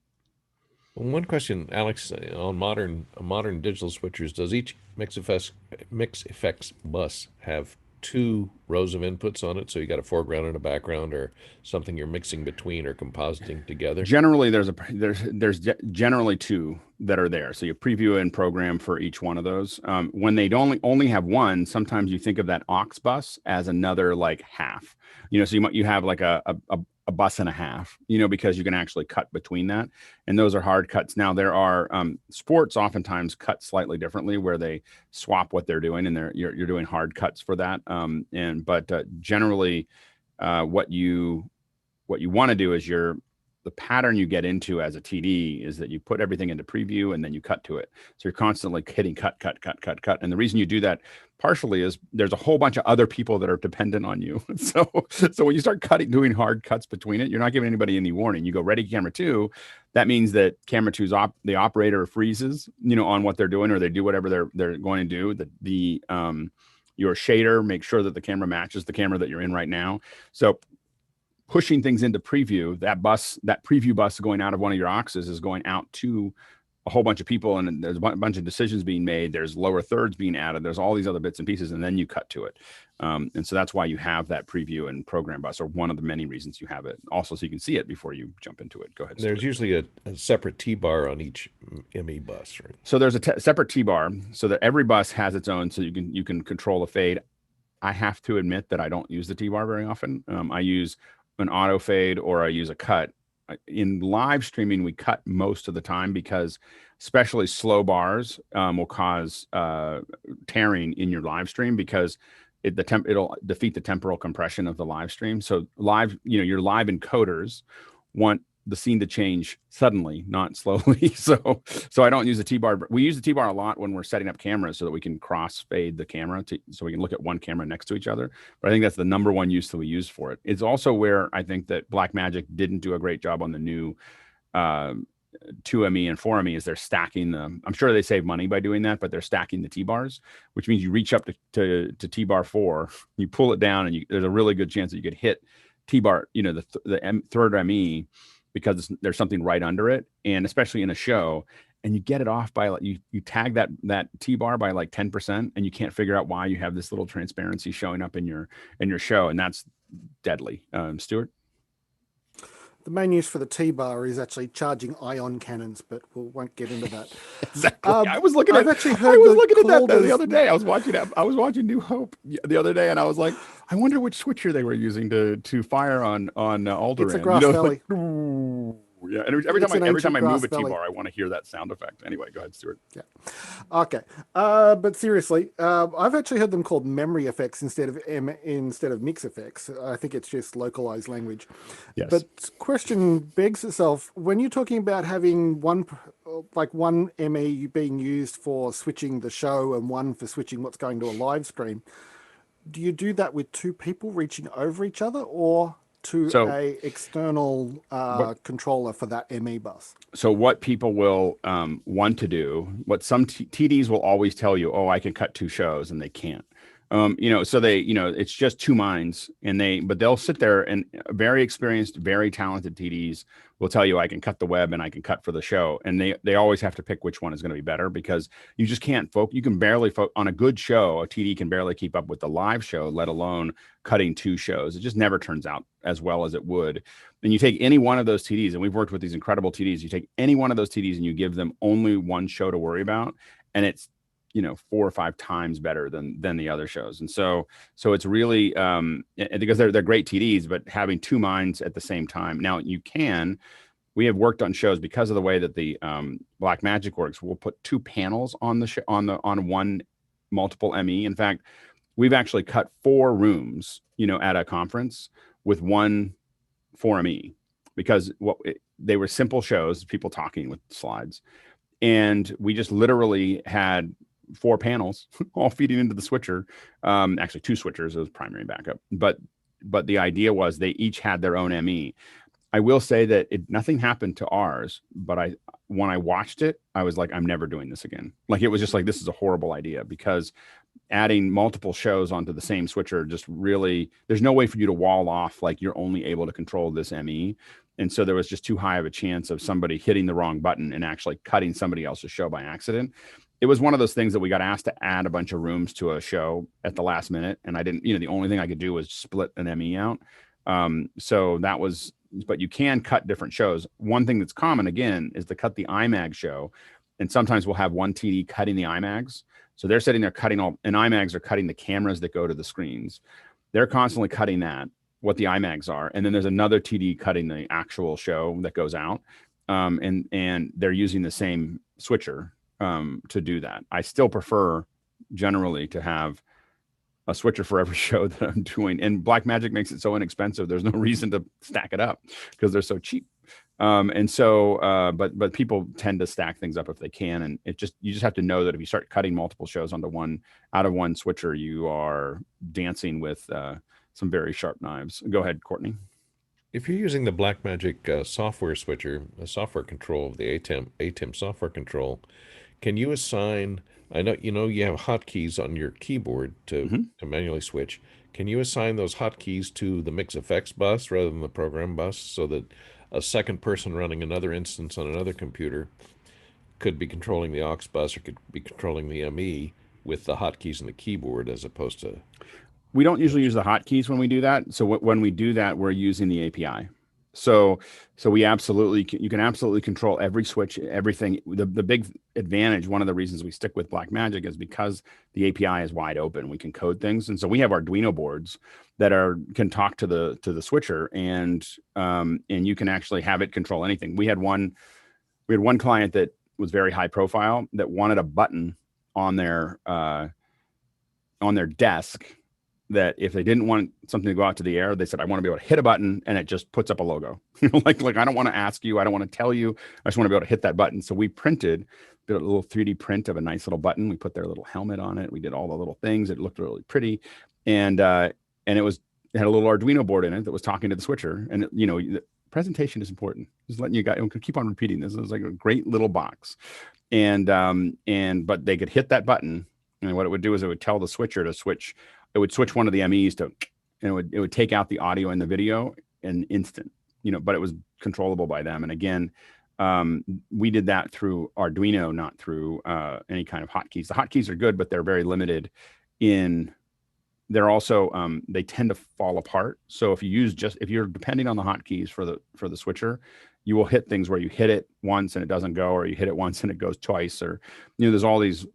One question, Alex, on modern digital switchers, does each mix effects bus have 2 rows of inputs on it? So you got a foreground and a background, or something you're mixing between or compositing together? Generally, there's generally 2 that are there. So you preview and program for each one of those. When they only have one, sometimes you think of that aux bus as another like half. So you have like a bus and a half, because you can actually cut between that. And those are hard cuts. Now there are sports oftentimes cut slightly differently, where they swap what they're doing, and you're doing hard cuts for that. But generally what you want to do is the pattern you get into as a TD is that you put everything into preview and then you cut to it. So you're constantly hitting cut. And the reason you do that partially is there's a whole bunch of other people that are dependent on you. So when you start doing hard cuts between it, you're not giving anybody any warning. You go ready camera 2. That means that camera 2's the operator freezes, on what they're doing, or they do whatever they're going to do. Your shader makes sure that the camera matches the camera that you're in right now. So pushing things into preview, that preview bus going out of one of your auxes is going out to a whole bunch of people, and there's a bunch of decisions being made. There's lower thirds being added. There's all these other bits and pieces, and then you cut to it. And so that's why you have that preview and program bus, or one of the many reasons you have it. Also, so you can see it before you jump into it. Go ahead. There's usually a separate T-bar on each ME bus, right? So there's a separate T-bar, so that every bus has its own, so you can control the fade. I have to admit that I don't use the T-bar very often. I use an auto fade, or I use a cut. In live streaming, we cut most of the time, because especially slow bars will cause tearing in your live stream, because it'll defeat the temporal compression of the live stream. So your live encoders want the scene to change suddenly, not slowly. So I don't use the T-bar. We use the T-bar a lot when we're setting up cameras, so that we can cross fade the camera so we can look at one camera next to each other. But I think that's the number one use that we use for it. It's also where I think that Blackmagic didn't do a great job on the new 2ME and 4ME, is they're stacking them. I'm sure they save money by doing that, but they're stacking the T-bars, which means you reach up to T-bar 4, you pull it down, and there's a really good chance that you could hit T-bar, the third ME, because there's something right under it, and especially in a show, and you get it off by you tag that T-bar by like 10%, and you can't figure out why you have this little transparency showing up in your show, and that's deadly. Stuart? The main use for the T-bar is actually charging ion cannons, but we won't get into that. Exactly. I was looking at that the other day. I was watching New Hope the other day, and I was like, I wonder which switcher they were using to fire on Alderaan. It's a Grass Valley. Yeah, and every time I move a T-bar, I want to hear that sound effect. Anyway, go ahead, Stuart. Yeah. Okay. But seriously, I've actually heard them called memory effects instead of mix effects. I think it's just localized language. Yes. But question begs itself, when you're talking about having one ME being used for switching the show and one for switching what's going to a live stream, do you do that with 2 people reaching over each other, or to a external controller for that ME bus? So what people will want to do, what some TDs will always tell you, I can cut 2 shows, and they can't. So they, it's just 2 minds, but they'll sit there, and very experienced, very talented TDs will tell you, I can cut the web and I can cut for the show. And they always have to pick which one is going to be better, because you just can't focus. You can barely focus on a good show. A TD can barely keep up with the live show, let alone cutting 2 shows. It just never turns out as well as it would. And you take any one of those TDs, and we've worked with these incredible TDs. You take any one of those TDs and you give them only one show to worry about, and it's 4 or 5 times better than the other shows. And so it's really because they're great TDs, but having 2 minds at the same time. Now we have worked on shows, because of the way that the Blackmagic works. We'll put 2 panels on the on one multiple ME. In fact, we've actually cut 4 rooms, at a conference with one 4ME, because they were simple shows, people talking with slides, and we just literally had 4 panels all feeding into the switcher. Actually 2 switchers, it was primary and backup, but the idea was they each had their own ME. I will say that nothing happened to ours, but when I watched it, I was like, I'm never doing this again. Like, it was just like, this is a horrible idea, because adding multiple shows onto the same switcher just really, there's no way for you to wall off, like you're only able to control this ME. And so there was just too high of a chance of somebody hitting the wrong button and actually cutting somebody else's show by accident. It was one of those things that we got asked to add a bunch of rooms to a show at the last minute. And I didn't, the only thing I could do was split an ME out. So that was, but you can cut different shows. One thing that's common, again, is to cut the IMAG show. And sometimes we'll have one TD cutting the IMAGs. So they're sitting there cutting and IMAGs are cutting the cameras that go to the screens. They're constantly cutting that, what the IMAGs are. And then there's another TD cutting the actual show that goes out. And they're using the same switcher to do that. I still prefer generally to have a switcher for every show that I'm doing. And Blackmagic makes it so inexpensive. There's no reason to stack it up because they're so cheap. But people tend to stack things up if they can. And you just have to know that if you start cutting multiple shows out of one switcher, you are dancing with some very sharp knives. Go ahead, Courtney. If you're using the Blackmagic software switcher, a software control of the Atem software control, can you assign, I know you have hotkeys on your keyboard to manually switch. Can you assign those hotkeys to the mix effects bus rather than the program bus, so that a second person running another instance on another computer could be controlling the aux bus or could be controlling the ME with the hotkeys in the keyboard as opposed to? We don't usually use the hotkeys when we do that. So when we do that, we're using the API. So you can absolutely control every switch, everything. The big advantage, one of the reasons we stick with Blackmagic, is because the API is wide open. We can code things, and so we have Arduino boards that can talk to the switcher, and you can actually have it control anything. We had one client that was very high profile that wanted a button on their desk, that if they didn't want something to go out to the air, they said, I want to be able to hit a button and it just puts up a logo. like I don't want to ask you, I don't want to tell you, I just want to be able to hit that button. So we did a little 3D print of a nice little button. We put their little helmet on it. We did all the little things. It looked really pretty. And it had a little Arduino board in it that was talking to the switcher. And the presentation is important. Just letting you guys, I'm gonna keep on repeating this. It was like a great little box. But they could hit that button. And what it would do is it would tell the switcher to switch. It would switch one of the MEs and it would take out the audio and the video in instant, but it was controllable by them. And again, we did that through Arduino, not through any kind of hotkeys. The hotkeys are good, but they're very limited they're also, they tend to fall apart. So if you're depending on the hotkeys for the switcher, you will hit things where you hit it once and it doesn't go, or you hit it once and it goes twice, or, there's all these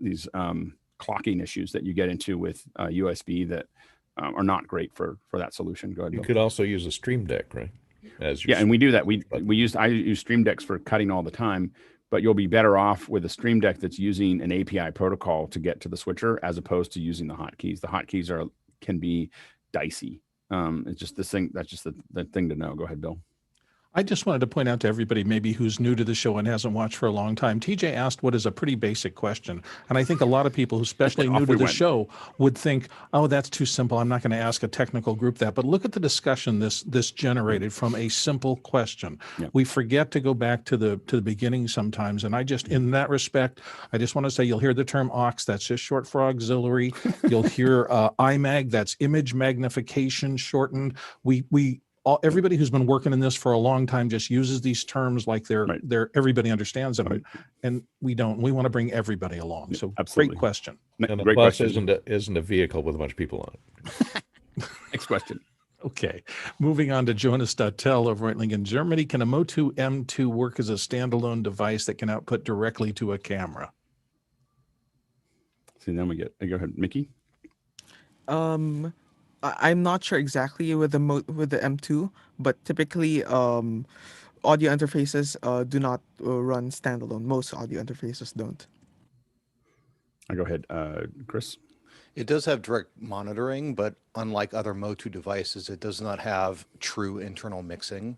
clocking issues that you get into with USB that are not great for that solution. Go ahead. You Bill. could also use a Stream Deck, right? And we do that. I use Stream Decks for cutting all the time, but you'll be better off with a Stream Deck that's using an API protocol to get to the switcher as opposed to using the hotkeys. The hotkeys can be dicey. It's just this thing. That's just the thing to know. Go ahead, Bill. I just wanted to point out to everybody maybe who's new to the show and hasn't watched for a long time, TJ asked what is a pretty basic question. And I think a lot of people, especially new to the show, would think, oh, that's too simple. I'm not going to ask a technical group that. But look at the discussion this generated from a simple question. Yep. We forget to go back to the beginning sometimes. And in that respect, I just want to say you'll hear the term aux, that's just short for auxiliary. You'll hear IMAG, that's image magnification shortened. Everybody who's been working in this for a long time just uses these terms like they're everybody understands them, and we don't. We want to bring everybody along. So absolutely. Great question. And a bus isn't a vehicle with a bunch of people on it. Next question. Okay, moving on to Jonas Dattel over at Lincoln, Germany. Can a MOTU M2 work as a standalone device that can output directly to a camera? See, then we get. Go ahead, Mickey. I'm not sure exactly with the M2, but typically audio interfaces do not run standalone. Most audio interfaces don't. Go ahead, Chris. It does have direct monitoring, but unlike other MOTU devices, it does not have true internal mixing.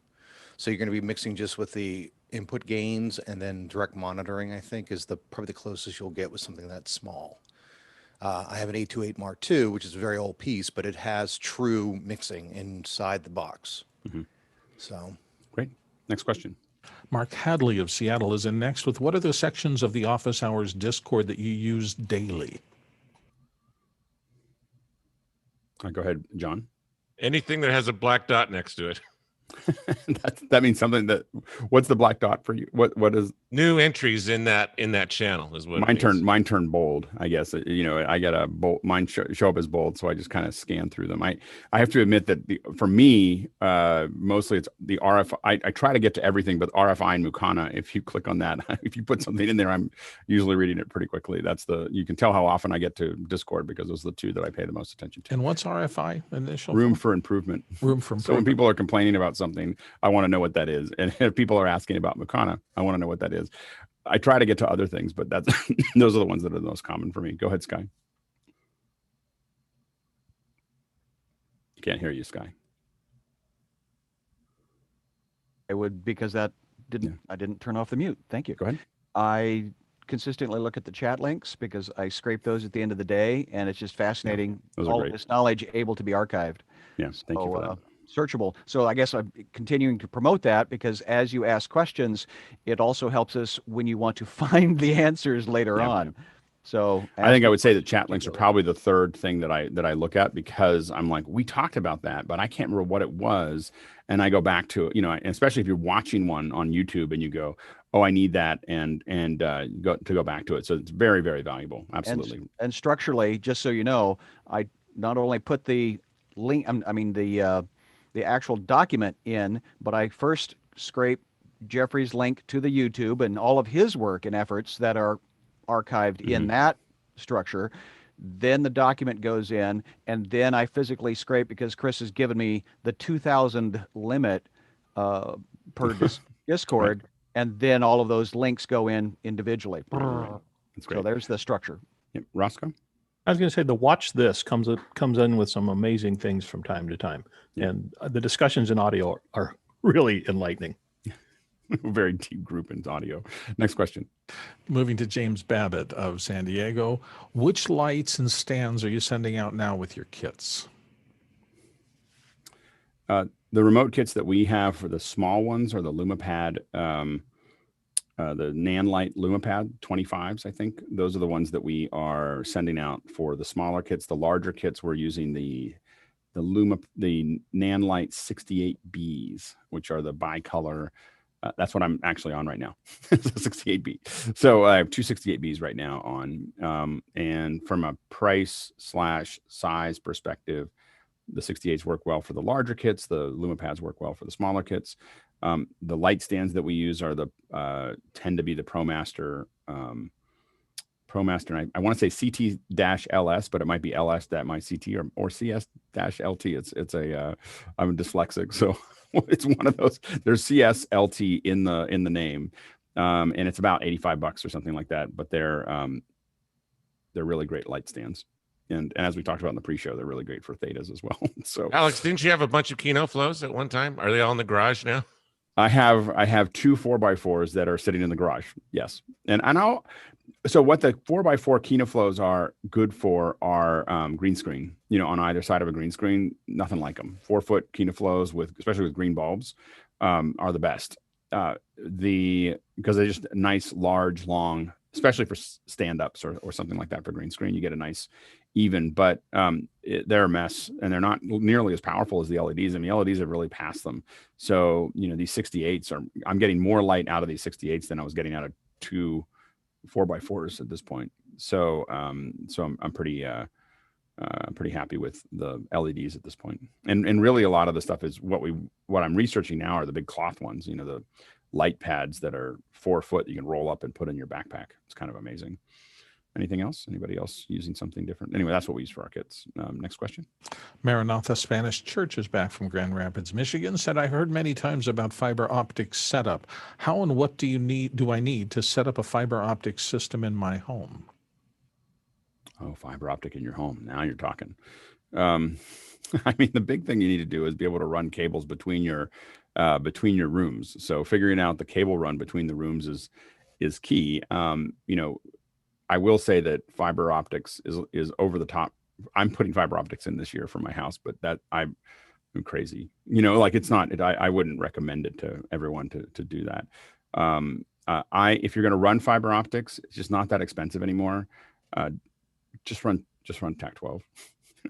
So you're going to be mixing just with the input gains, and then direct monitoring, I think, is probably the closest you'll get with something that small. I have an 828 Mark II, which is a very old piece, but it has true mixing inside the box. Mm-hmm. So great. Next question. Mark Hadley of Seattle is in next with, what are the sections of the Office Hours Discord that you use daily? Go ahead, John. Anything that has a black dot next to it. that means something that, what's the black dot for you? What is new entries in that channel is what mine turned bold, I guess. You know, I got a bold, mine show up as bold, so I just kind of scan through them. I have to admit that for me, mostly it's the RF. I try to get to everything, but RFI and Mukana, if you click on that, if you put something in there, I'm usually reading it pretty quickly. You can tell how often I get to Discord, because those are the two that I pay the most attention to. And what's RFI initial? Room for improvement. Room for improvement. So when people are complaining about something, I want to know what that is. And if people are asking about Mukana, I want to know what that is. I try to get to other things, but that's those are the ones that are the most common for me. Go ahead, Sky. Can't hear you, Sky. It would, because that didn't, I didn't turn off the mute. Thank you. Go ahead. I consistently look at the chat links because I scrape those at the end of the day, and it's just fascinating. All of this knowledge able to be archived. Yes, thank you for that. Searchable. So I guess I'm continuing to promote that, because as you ask questions, it also helps us when you want to find the answers later on. So I think I would say that chat links are probably the third thing that I look at, because I'm like, we talked about that, but I can't remember what it was. And I go back to, you know, especially if you're watching one on YouTube and you go, oh, I need that, and go back to it. So it's very, very valuable. Absolutely. And structurally, just so you know, I not only put the link, the actual document in, but I first scrape Jeffrey's link to the YouTube and all of his work and efforts that are archived in that structure. Then the document goes in, and then I physically scrape, because Chris has given me the 2,000 limit per Discord, and then all of those links go in individually. That's great. So there's the structure. Yep. Roscoe? I was going to say the watch this comes in with some amazing things from time to time, and the discussions in audio are really enlightening. Very deep group in audio. Next question. Moving to James Babbitt of San Diego. Which lights and stands are you sending out now with your kits? The remote kits that we have for the small ones are the LumaPad, the Nanlite LumaPad 25s, I think. Those are the ones that we are sending out for the smaller kits. The larger kits, we're using the Nanlite 68Bs, which are the bicolor. That's what I'm actually on right now. 68B. So I have two 68Bs right now on. And from a price/size perspective, the 68s work well for the larger kits. The LumaPads work well for the smaller kits. The light stands that we use are tend to be the ProMaster. And I want to say CT-LS, but it might be LS that my CT or CS-LT. I'm dyslexic, so it's one of those. There's CS-LT in the name, and it's about $85 or something like that. But they're really great light stands. And as we talked about in the pre-show, they're really great for thetas as well. So, Alex, didn't you have a bunch of Kino flows at one time? Are they all in the garage now? I have two 4x4s that are sitting in the garage. Yes, so what the 4x4 Kino flows are good for are green screen. You know, on either side of a green screen, nothing like them. 4-foot Kino flows especially with green bulbs, are the best. Because they're just nice, large, long, especially for stand-ups or something like that for green screen. You get a nice even, but they're a mess, and they're not nearly as powerful as the LEDs. I mean, LEDs have really passed them. So, you know, these 68s I'm getting more light out of these 68s than I was getting out of two 4x4s at this point. So, I'm pretty happy with the LEDs at this point. And really a lot of the stuff is what I'm researching now are the big cloth ones, you know, the light pads that are 4 foot you can roll up and put in your backpack. It's kind of amazing. Anything else? Anybody else using something different? Anyway, that's what we use for our kits. Next question. Maranatha Spanish Church is back from Grand Rapids, Michigan. Said, I heard many times about fiber optic setup. How and what do I need to set up a fiber optic system in my home? Oh, fiber optic in your home. Now you're talking. I mean, the big thing you need to do is be able to run cables between your rooms. So figuring out the cable run between the rooms is key. You know, I will say that fiber optics is over the top. I'm putting fiber optics in this year for my house, but that crazy. You know, like it's not. I wouldn't recommend it to everyone to do that. If you're going to run fiber optics, it's just not that expensive anymore. Just run TAC 12.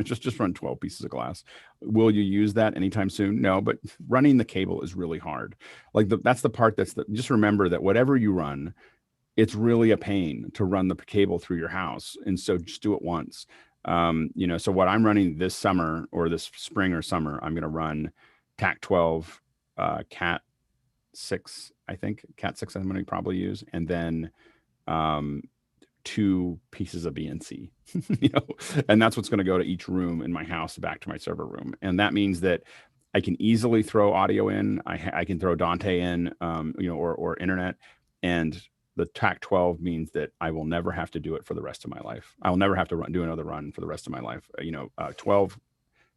just run 12 pieces of glass. Will you use that anytime soon? No, but running the cable is really hard. Like that's the part just remember that whatever you run, it's really a pain to run the cable through your house. And so just do it once. You know, so what I'm running this summer or this spring or summer, I'm going to run TAC 12, Cat 6, I think Cat 6 I'm going to probably use. And then, 2 pieces of BNC, you know, and that's what's going to go to each room in my house back to my server room. And that means that I can easily throw audio in. I can throw Dante in, you know, or internet. And the TAC 12 means that I will never have to do it for the rest of my life. I will never have to do another run for the rest of my life. You know, 12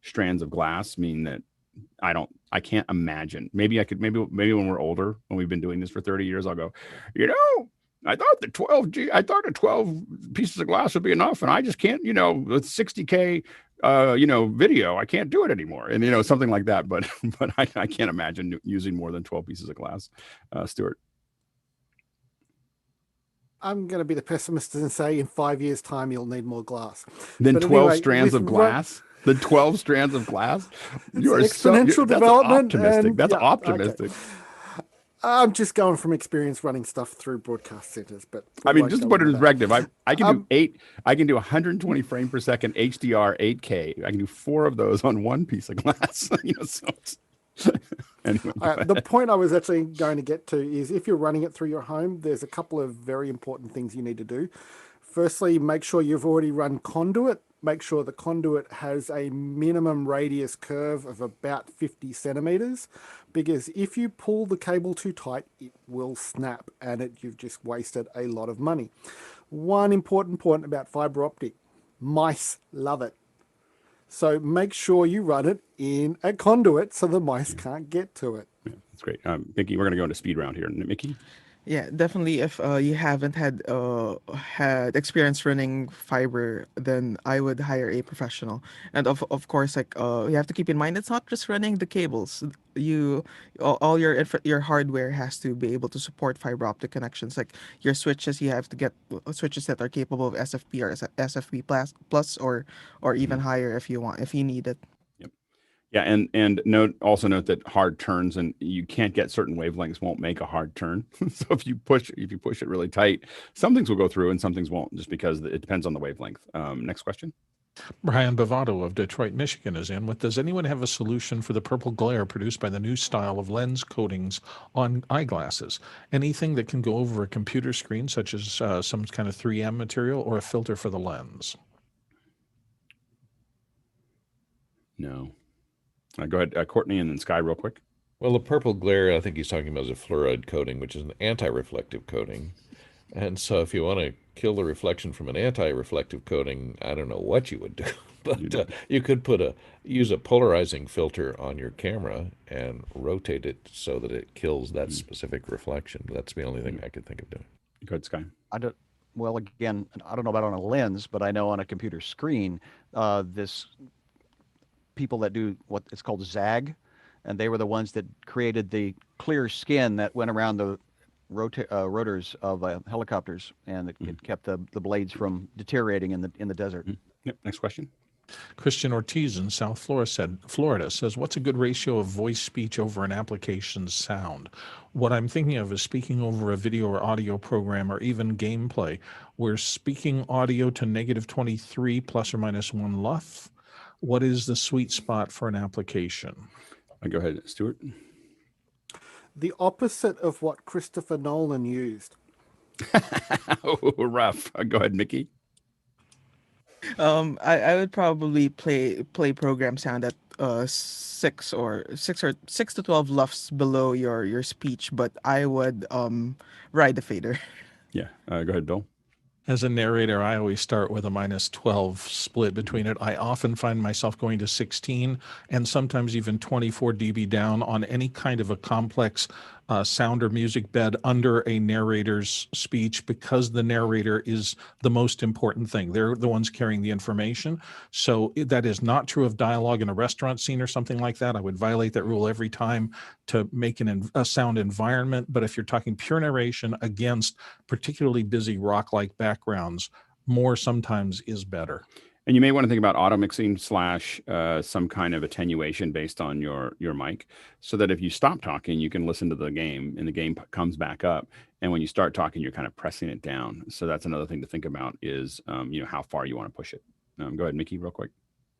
strands of glass mean that I can't imagine. Maybe when we're older, when we've been doing this for 30 years, I'll go, you know, I thought the 12 pieces of glass would be enough. And I just can't, you know, with 60K, you know, video, I can't do it anymore. And, you know, something like that. But I can't imagine using more than 12 pieces of glass. Stuart. I'm going to be the pessimist and say in 5 years' time, you'll need more glass. Then 12 strands of glass? The 12 strands of glass? You are exponential development. That's optimistic. Okay. I'm just going from experience running stuff through broadcast centers, but I mean, just to put it in perspective, I can do I can do 120 frame per second HDR 8K. I can do 4 of those on 1 piece of glass. You know, so anyway, the point I was actually going to get to is if you're running it through your home, there's a couple of very important things you need to do. Firstly, make sure you've already run conduit. Make sure the conduit has a minimum radius curve of about 50 centimeters, because if you pull the cable too tight, it will snap and you've just wasted a lot of money. One important point about fiber optic, mice love it. So make sure you run it in a conduit so the mice can't get to it. Yeah, that's great. Mickey, we're going to go into speed round here. Mickey? Yeah, definitely. If you haven't had experience running fiber, then I would hire a professional. And of course, like you have to keep in mind, it's not just running the cables. All your hardware has to be able to support fiber optic connections. Like your switches, you have to get switches that are capable of SFP or SFP plus or even higher if you need it. Yeah, and also note that hard turns, and you can't get certain wavelengths, won't make a hard turn. So if you push it really tight, some things will go through and some things won't, just because it depends on the wavelength. Next question. Brian Bavato of Detroit, Michigan is in with, does anyone have a solution for the purple glare produced by the new style of lens coatings on eyeglasses? Anything that can go over a computer screen, such as some kind of 3M material or a filter for the lens? No. Go ahead, Courtney, and then Sky real quick. Well, the purple glare, I think he's talking about is a fluoride coating, which is an anti-reflective coating. And so if you want to kill the reflection from an anti-reflective coating, I don't know what you would do. But you could use a polarizing filter on your camera and rotate it so that it kills that specific reflection. That's the only thing I could think of doing. Go ahead, Sky. Well, again, I don't know about on a lens, but I know on a computer screen, this people that do what it's called ZAG, and they were the ones that created the clear skin that went around the rotors of helicopters, and it kept the blades from deteriorating in the desert. Yep. Next question. Christian Ortiz in South Florida says, what's a good ratio of voice speech over an application's sound? What I'm thinking of is speaking over a video or audio program or even gameplay. We're speaking audio to -23 plus or minus 1 LUF. What is the sweet spot for an application? Go ahead, Stuart. The opposite of what Christopher Nolan used. Oh, rough. Go ahead, Mickey. I would probably play program sound at 6 to 12 LUFs below your speech, but I would ride the fader. Yeah. Go ahead, Bill. As a narrator, I always start with a -12 split between it. I often find myself going to 16 and sometimes even 24 dB down on any kind of a complex sound or music bed under a narrator's speech, because the narrator is the most important thing. They're the ones carrying the information. So that is not true of dialogue in a restaurant scene or something like that. I would violate that rule every time to make a sound environment. But if you're talking pure narration against particularly busy rock-like backgrounds, more sometimes is better. And you may want to think about auto mixing / some kind of attenuation based on your mic, so that if you stop talking, you can listen to the game and the game comes back up. And when you start talking, you're kind of pressing it down. So that's another thing to think about is, how far you want to push it. Go ahead, Mickey, real quick.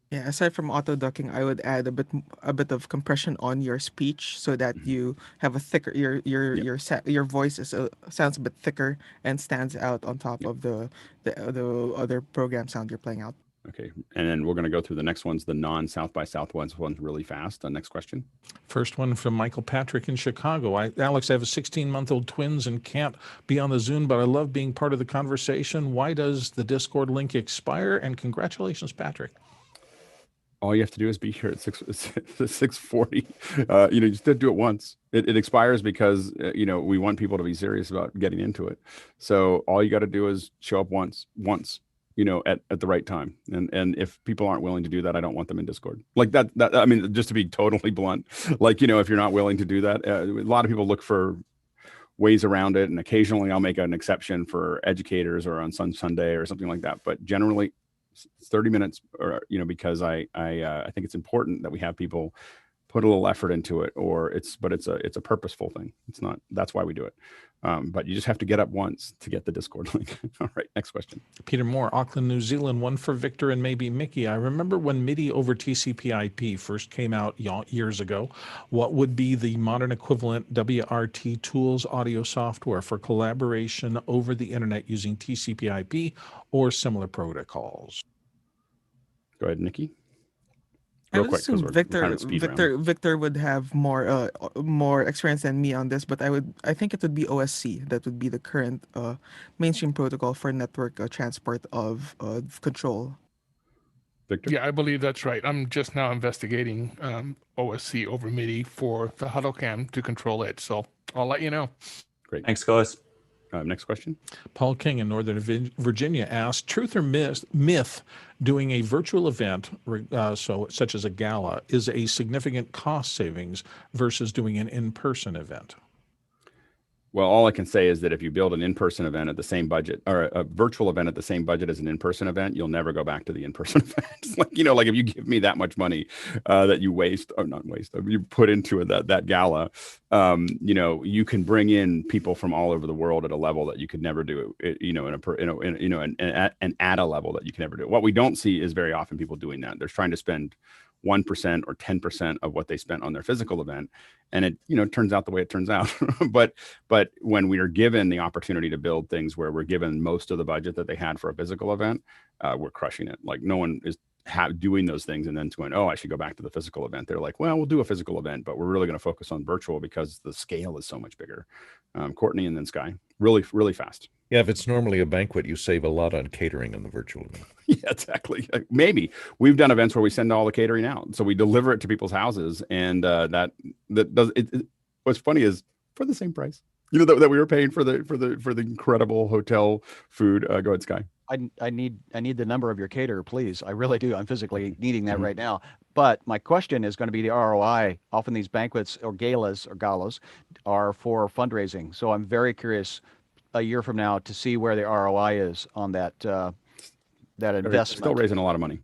Yeah, aside from auto ducking, I would add a bit of compression on your speech so that you have a thicker your voice sounds a bit thicker and stands out on top of the other program sound you're playing out. Okay, and then we're going to go through the next ones, the non-South by Southwest ones really fast. Next question. First one from Michael Patrick in Chicago. Alex, I have a 16-month-old twins and can't be on the Zoom, but I love being part of the conversation. Why does the Discord link expire? And congratulations, Patrick. All you have to do is be here at 6:40. You just did do it once. It expires because, we want people to be serious about getting into it. So all you got to do is show up once, at the right time. And if people aren't willing to do that, I don't want them in Discord. Like that, I mean, just to be totally blunt, if you're not willing to do that, a lot of people look for ways around it. And occasionally I'll make an exception for educators or on Sunday or something like that. But generally, 30 minutes, or because I think it's important that we have people put a little effort into it, but it's a purposeful thing. It's not, that's why we do it. But you just have to get up once to get the Discord link. All right, next question. Peter Moore, Auckland, New Zealand, one for Victor and maybe Mickey. I remember when MIDI over TCP/IP first came out years ago. What would be the modern equivalent WRT tools audio software for collaboration over the internet using TCP/IP or similar protocols? Go ahead, Nikki. I would assume Victor would have more experience than me on this, but I think it would be OSC. That would be the current mainstream protocol for network transport of control. Victor? Yeah, I believe that's right. I'm just now investigating OSC over MIDI for the huddle cam to control it. So I'll let you know. Great. Thanks, guys. Next question. Paul King in Northern Virginia asked, truth or myth, doing a virtual event, such as a gala, is a significant cost savings versus doing an in-person event? Well, all I can say is that if you build an in-person event at the same budget, or a virtual event at the same budget as an in-person event, you'll never go back to the in-person event. Like if you give me that much money that you you put into that gala, you can bring in people from all over the world at a level that you could never do it, and at a level that you can never do it. What we don't see is very often people doing that. They're trying to spend 1% or 10% of what they spent on their physical event. And it, turns out the way it turns out. but when we are given the opportunity to build things where we're given most of the budget that they had for a physical event, we're crushing it. Like no one is doing those things and then going, oh, I should go back to the physical event. They're like, well, we'll do a physical event, but we're really going to focus on virtual because the scale is so much bigger. Courtney and then Sky, really, really fast. Yeah, if it's normally a banquet, you save a lot on catering on the virtual event. Yeah, exactly. Maybe we've done events where we send all the catering out, so we deliver it to people's houses, and that does it. What's funny is for the same price, that we were paying for the incredible hotel food. Go ahead, Sky. I need the number of your caterer, please. I really do. I'm physically needing that right now. But my question is going to be the ROI. Often these banquets or galas are for fundraising. So I'm very curious a year from now to see where the ROI is on that investment. Still raising a lot of money.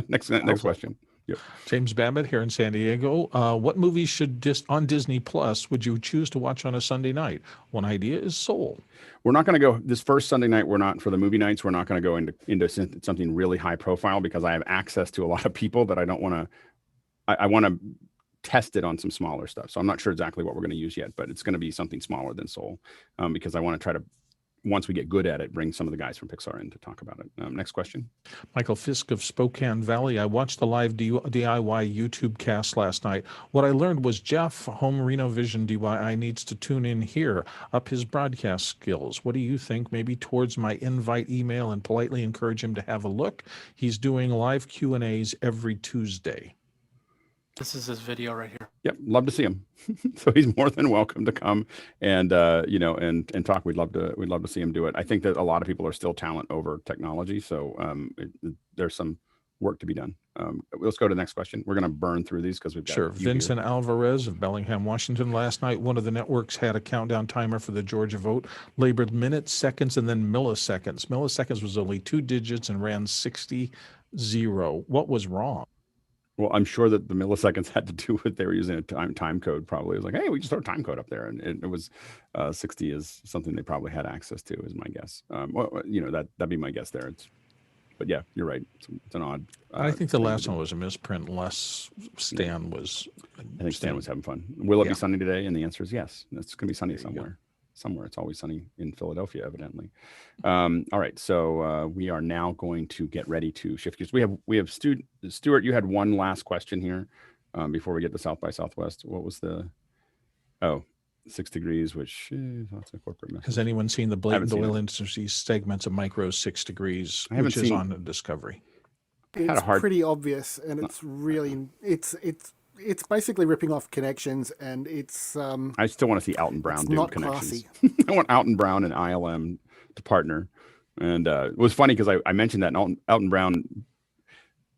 Next question. Yep. James Babbitt here in San Diego. What movies on Disney Plus would you choose to watch on a Sunday night? One idea is Soul. We're not going to go this first Sunday night. We're not for the movie nights. We're not going to go into something really high profile because I have access to a lot of people that I don't want to. I want to test it on some smaller stuff. So I'm not sure exactly what we're going to use yet, but it's going to be something smaller than Soul because I want to try to, once we get good at it, bring some of the guys from Pixar in to talk about it. Next question. Michael Fisk of Spokane Valley. I watched the live DIY YouTube cast last night. What I learned was Jeff, home RenoVision DIY, needs to tune in here, up his broadcast skills. What do you think? Maybe towards my invite email and politely encourage him to have a look. He's doing live Q&As every Tuesday. This is his video right here. Yep, love to see him. So he's more than welcome to come and and talk. We'd love to see him do it. I think that a lot of people are still talent over technology, so there's some work to be done. Let's go to the next question. We're going to burn through these because we've got Sure. Vincent Alvarez of Bellingham, Washington. Last night, one of the networks had a countdown timer for the Georgia vote, labeled minutes, seconds, and then milliseconds. Milliseconds was only 2 digits and ran 60-0. What was wrong? Well, I'm sure that the milliseconds had to do with they were using a time code. Probably it was like, hey, we just throw a time code up there, and it was 60 is something they probably had access to, is my guess. That'd be my guess there. But yeah, you're right. It's an odd. I think the last one was a misprint, unless Stan was. I think Stan was having fun. Will it be sunny today? And the answer is yes. It's going to be sunny somewhere. Somewhere. It's always sunny in Philadelphia, evidently. All right. So we are now going to get ready to shift gears. We have Stuart. You had one last question here before we get to South by Southwest. What was the? 6 degrees, which that's a corporate message. Has anyone seen the blatant oil industry segments of Micro 6 degrees, which is on Discovery? It's pretty obvious, and it's really it's basically ripping off Connections, and it's. I still want to see Alton Brown do Connections. I want Alton Brown and ILM to partner, and it was funny because I mentioned that, and Alton Brown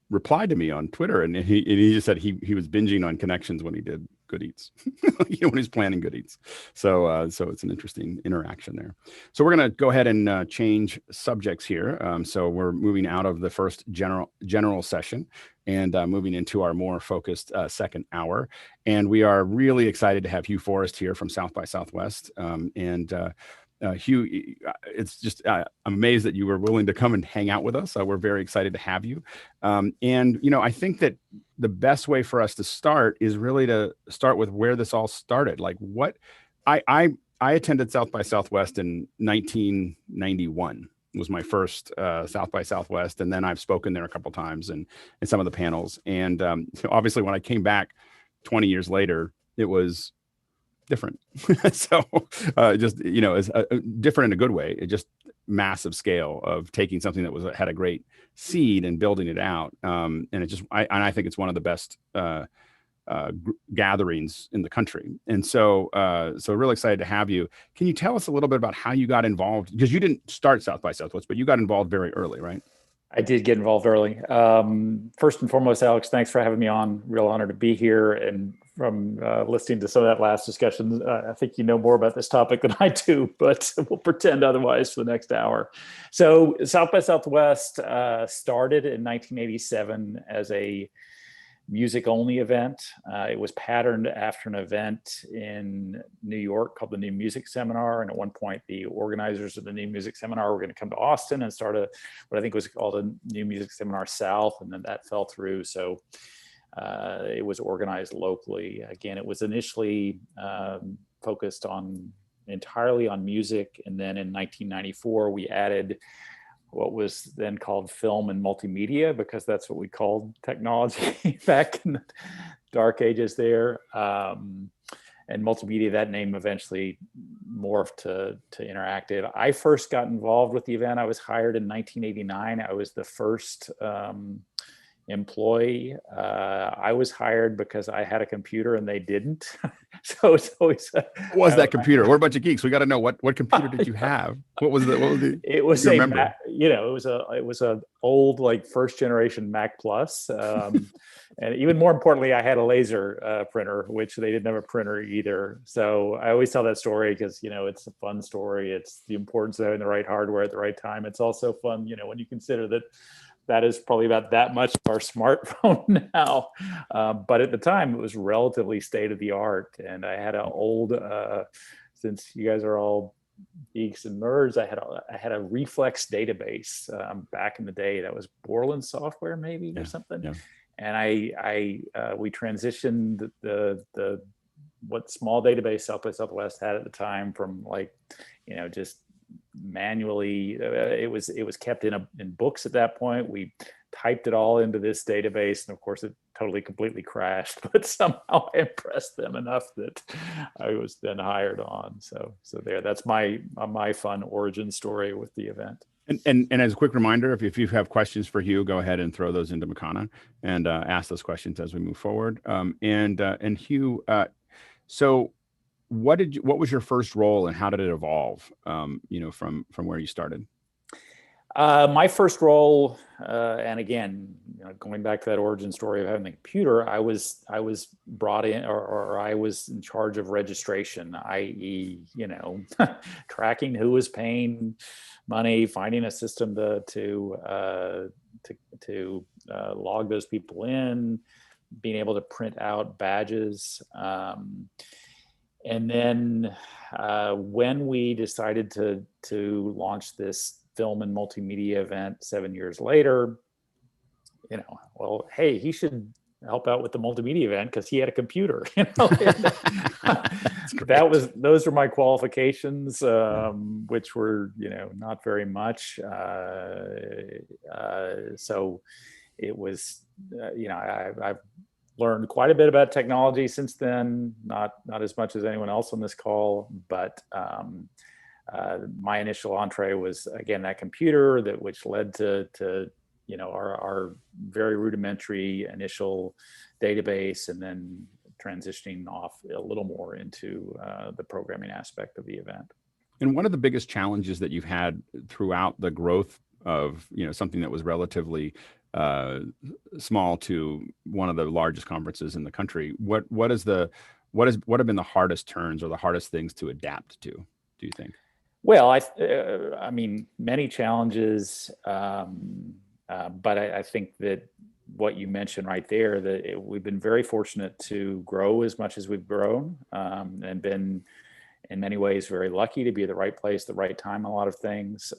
replied to me on Twitter, and he just said he was binging on Connections when he did Good Eats, when he's planning Good Eats. So it's an interesting interaction there. So we're going to go ahead and change subjects here. So we're moving out of the first general session and moving into our more focused second hour. And we are really excited to have Hugh Forrest here from South by Southwest. Hugh, it's just I'm amazed that you were willing to come and hang out with us. We're very excited to have you. I think that the best way for us to start is really to start with where this all started. Like what I attended South by Southwest in 1991 was my first South by Southwest, and then I've spoken there a couple times and in some of the panels. And obviously, when I came back 20 years later, it was different. So just it's different in a good way. It just massive scale of taking something that had a great seed and building it out. And it just I think it's one of the best gatherings in the country. And so really excited to have you. Can you tell us a little bit about how you got involved? Because you didn't start South by Southwest, but you got involved very early, right? I did get involved early. First and foremost, Alex, thanks for having me on. Real honor to be here. And from listening to some of that last discussion, I think you know more about this topic than I do, but we'll pretend otherwise for the next hour. So South by Southwest started in 1987 as a music-only event. It was patterned after an event in New York called the New Music Seminar. And at one point, the organizers of the New Music Seminar were going to come to Austin and start what I think was called a New Music Seminar South, and then that fell through. So it was organized locally. Again, it was initially focused entirely on music. And then in 1994, we added what was then called film and multimedia, because that's what we called technology back in the dark ages there. And multimedia, that name eventually morphed to interactive. I first got involved with the event. I was hired in 1989. I was the first employee. I was hired because I had a computer and they didn't. So it's always what was that computer? We're a bunch of geeks. We got to know what computer did you have? What was the it was a Mac, it was a old like first generation Mac Plus. And even more importantly, I had a laser printer, which they didn't have a printer either. So I always tell that story because it's a fun story. It's the importance of having the right hardware at the right time. It's also fun, when you consider that is probably about that much of our smartphone now. But at the time, it was relatively state of the art. And I had an old, since you guys are all geeks and nerds, I had a reflex database back in the day. That was Borland software maybe or something. Yeah. And we transitioned the what small database South by Southwest had at the time from just manually. It was kept in books at that point. We typed it all into this database, and of course it totally completely crashed, but somehow I impressed them enough that I was then hired on. So that's my fun origin story with the event. And as a quick reminder, if you have questions for Hugh, go ahead and throw those into Makana and ask those questions as we move forward. And Hugh, so what was your first role and how did it evolve? From where you started. My first role, and again, going back to that origin story of having the computer, I was brought in, or I was in charge of registration, i.e., tracking who was paying money, finding a system to log those people in, being able to print out badges, and then when we decided to launch this film and multimedia event 7 years later, well, hey, he should help out with the multimedia event because he had a computer. Those were my qualifications, which were not very much. So it was I've learned quite a bit about technology since then. Not as much as anyone else on this call, but my initial entree was, again, that computer, which led to our very rudimentary initial database, and then transitioning off a little more into the programming aspect of the event. And one of the biggest challenges that you've had throughout the growth of something that was relatively small to one of the largest conferences in the country, what have been the hardest turns or the hardest things to adapt to, do you think? Well, I mean, many challenges, but I think that what you mentioned right there, that we've been very fortunate to grow as much as we've grown, and been in many ways very lucky to be at the right place, the right time, a lot of things.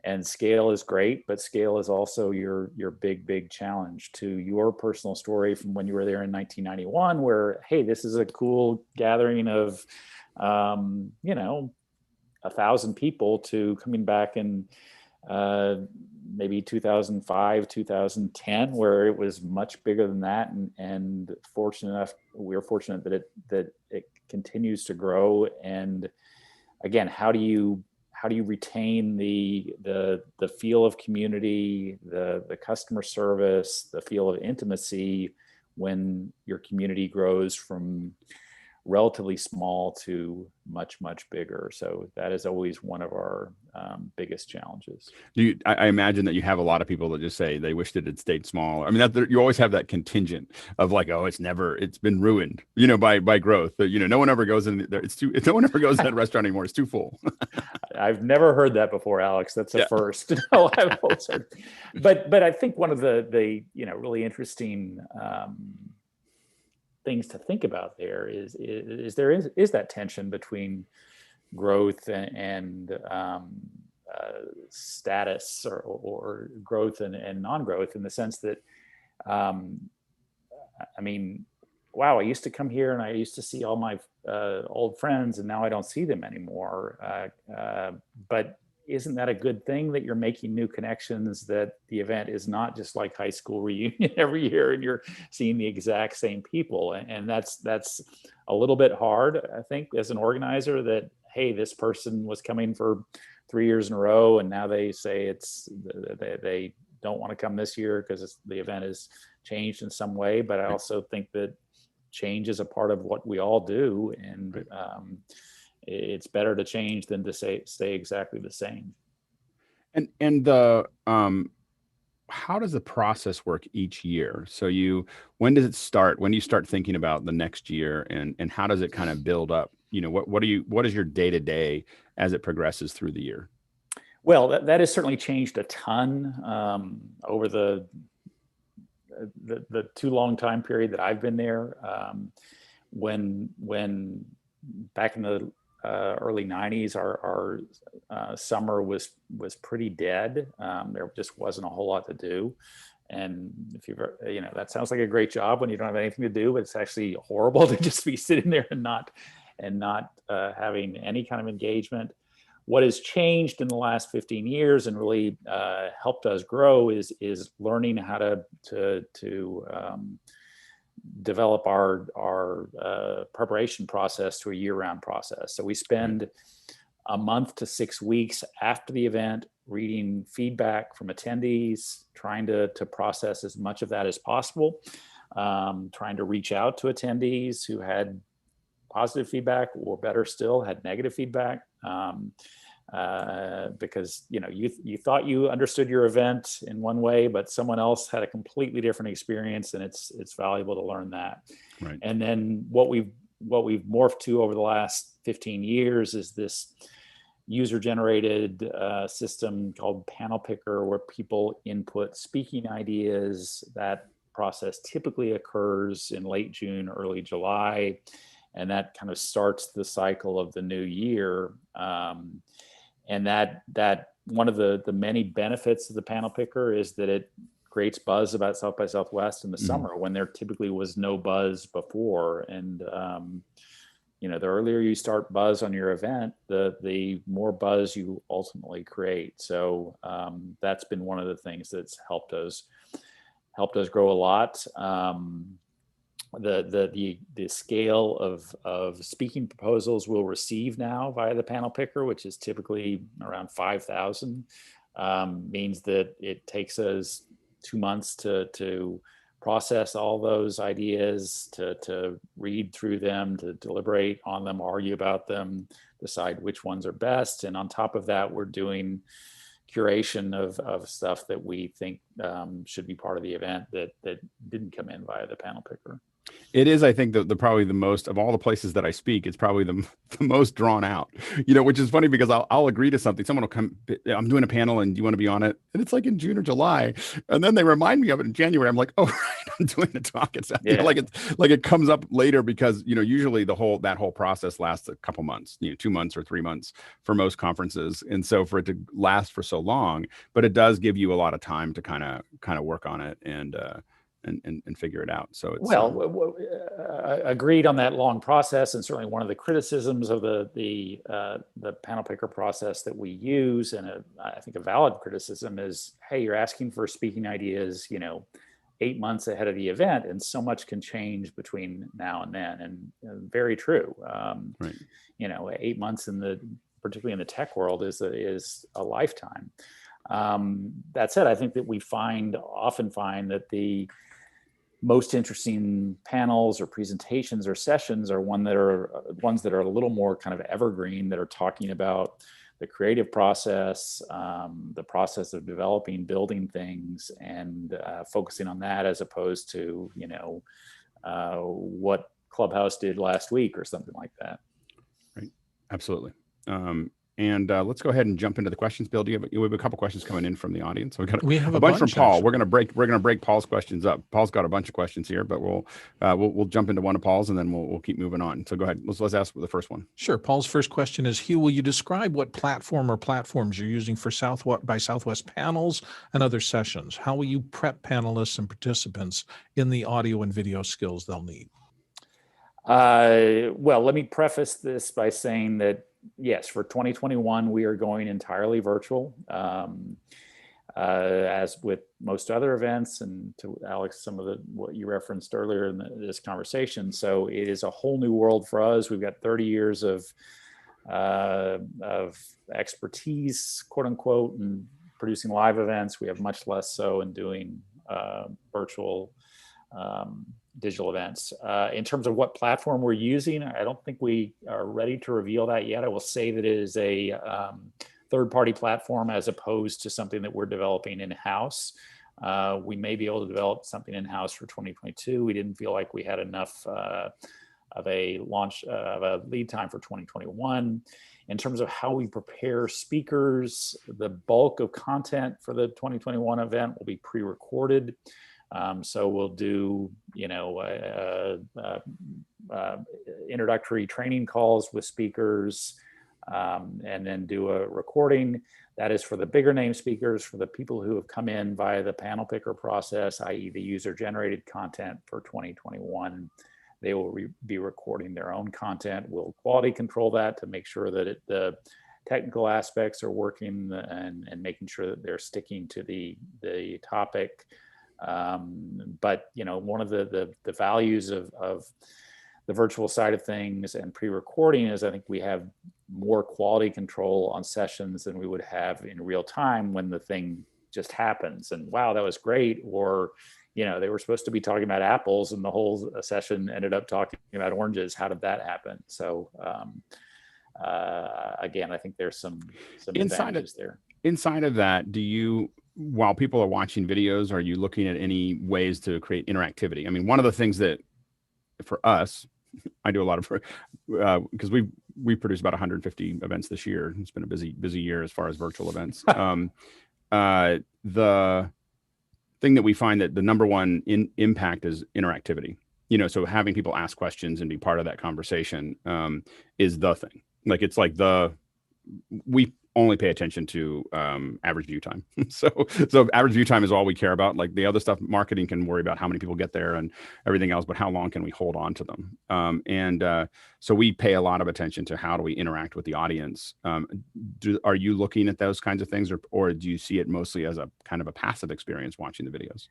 And scale is great, but scale is also your big challenge. To your personal story from when you were there in 1991, where, hey, this is a cool gathering of 1,000 people, to coming back in maybe 2005, 2010, where it was much bigger than that, and we're fortunate that it continues to grow. And again, how do you retain the feel of community, the customer service, the feel of intimacy when your community grows from relatively small to much bigger? So that is always one of our biggest challenges. I imagine that you have a lot of people that just say they wished it had stayed small. I mean, you always have that contingent of like, oh, it's been ruined, by growth. No one ever goes in there. No one ever goes to that restaurant anymore. It's too full. I've never heard that before, Alex. That's a first. No, I've always heard. But I think one of the really interesting things to think about there is that tension between growth and status, or growth and non-growth, in the sense that I mean, wow, I used to come here and I used to see all my old friends, and now I don't see them anymore. But isn't that a good thing, that you're making new connections, that the event is not just like high school reunion every year and you're seeing the exact same people? And that's a little bit hard, I think, as an organizer, that, hey, this person was coming for 3 years in a row, and now they say they don't want to come this year because the event has changed in some way. But I also think that change is a part of what we all do, and it's better to change than to stay exactly the same. And the how does the process work each year? So when does it start? When do you start thinking about the next year, and how does it kind of build up? What is your day-to-day as it progresses through the year? Well, that has certainly changed a ton over the too long time period that I've been there. When back in the early 90s, our summer was pretty dead. There just wasn't a whole lot to do. And if that sounds like a great job when you don't have anything to do, but it's actually horrible to just be sitting there and not having any kind of engagement. What has changed in the last 15 years and really helped us grow is learning how to develop our preparation process to a year-round process. So we spend a month to 6 weeks after the event reading feedback from attendees, trying to process as much of that as possible, trying to reach out to attendees who had positive feedback, or better still, had negative feedback. Because you thought you understood your event in one way, but someone else had a completely different experience, and it's valuable to learn that. Right. And then what we've morphed to over the last 15 years is this user-generated system called Panel Picker, where people input speaking ideas. That process typically occurs in late June, early July, and that kind of starts the cycle of the new year. And that one of the many benefits of the Panel Picker is that it creates buzz about South by Southwest in the summer, when there typically was no buzz before. And the earlier you start buzz on your event, the more buzz you ultimately create. So that's been one of the things that's helped us grow a lot. The scale of speaking proposals we'll receive now via the Panel Picker, which is typically around 5,000, means that it takes us 2 months to process all those ideas, to read through them, to deliberate on them, argue about them, decide which ones are best. And on top of that, we're doing curation of stuff that we think should be part of the event that didn't come in via the Panel Picker. It is, I think, the probably the most of all the places that I speak, it's probably the most drawn out, which is funny because I'll agree to something. Someone will come, I'm doing a panel and do you want to be on it? And it's like in June or July. And then they remind me of it in January. I'm like, oh, right, I'm doing the talk. It's like it comes up later because, usually that whole process lasts a couple months, 2 months or 3 months for most conferences. And so for it to last for so long, but it does give you a lot of time to kind of work on it and figure it out. So it's agreed on that long process, and certainly one of the criticisms of the Panel Picker process that we use, and I think a valid criticism, is, hey, you're asking for speaking ideas 8 months ahead of the event, and so much can change between now and then. And very true. Right. 8 months particularly in the tech world is a lifetime. That said, I think that we often find that the most interesting panels or presentations or sessions are ones that are a little more kind of evergreen, that are talking about the creative process, the process of developing, building things, and focusing on that, as opposed to what Clubhouse did last week or something like that. Right. Absolutely. And let's go ahead and jump into the questions. Bill, we have a couple questions coming in from the audience. So we have a bunch from Paul. Actually. We're gonna break Paul's questions up. Paul's got a bunch of questions here, but we'll jump into one of Paul's and then we'll keep moving on. So go ahead. Let's ask the first one. Sure. Paul's first question is, Hugh, will you describe what platform or platforms you're using for South by Southwest panels and other sessions? How will you prep panelists and participants in the audio and video skills they'll need? Well, let me preface this by saying that, yes, for 2021, we are going entirely virtual, as with most other events, and to Alex, some of what you referenced earlier in this conversation. So it is a whole new world for us. We've got 30 years of expertise, quote unquote, in producing live events. We have much less so in doing virtual digital events. In terms of what platform we're using, I don't think we are ready to reveal that yet. I will say that it is a third-party platform as opposed to something that we're developing in-house. We may be able to develop something in-house for 2022. We didn't feel like we had enough of a lead time for 2021. In terms of how we prepare speakers, the bulk of content for the 2021 event will be pre-recorded. So we'll do, introductory training calls with speakers, and then do a recording. That is for the bigger name speakers. For the people who have come in via the Panel Picker process, i.e. the user-generated content for 2021, they will be recording their own content. We'll quality control that to make sure that the technical aspects are working and making sure that they're sticking to the topic. But one of the values of the virtual side of things and pre-recording is I think we have more quality control on sessions than we would have in real time when the thing just happens and wow, that was great. Or, they were supposed to be talking about apples and the whole session ended up talking about oranges. How did that happen? So again, I think there's some advantages there. Inside of that, while people are watching videos, are you looking at any ways to create interactivity? I mean, one of the things that for us, I do a lot of, because we produce about 150 events this year. It's been a busy year as far as virtual events. The thing that we find that the number one impact is interactivity. So having people ask questions and be part of that conversation is the thing. Like it's like we only pay attention to average view time. So average view time is all we care about. Like the other stuff, marketing can worry about how many people get there and everything else, but how long can we hold on to them? So we pay a lot of attention to how do we interact with the audience. Are you looking at those kinds of things or do you see it mostly as a kind of a passive experience watching the videos?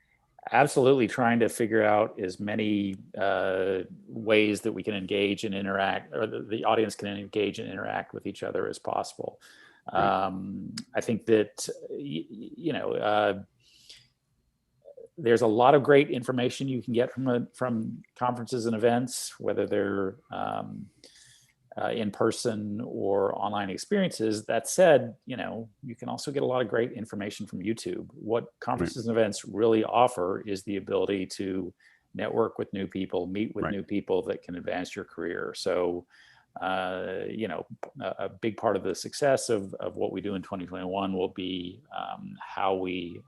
Absolutely trying to figure out as many ways that we can engage and interact, or the audience can engage and interact with each other as possible. Right. I think that, there's a lot of great information you can get from conferences and events, whether they're in person or online experiences. That said, you can also get a lot of great information from YouTube. What conferences and events really offer is the ability to network with new people, meet with new people that can advance your career. So, a big part of the success of what we do in 2021 will be how we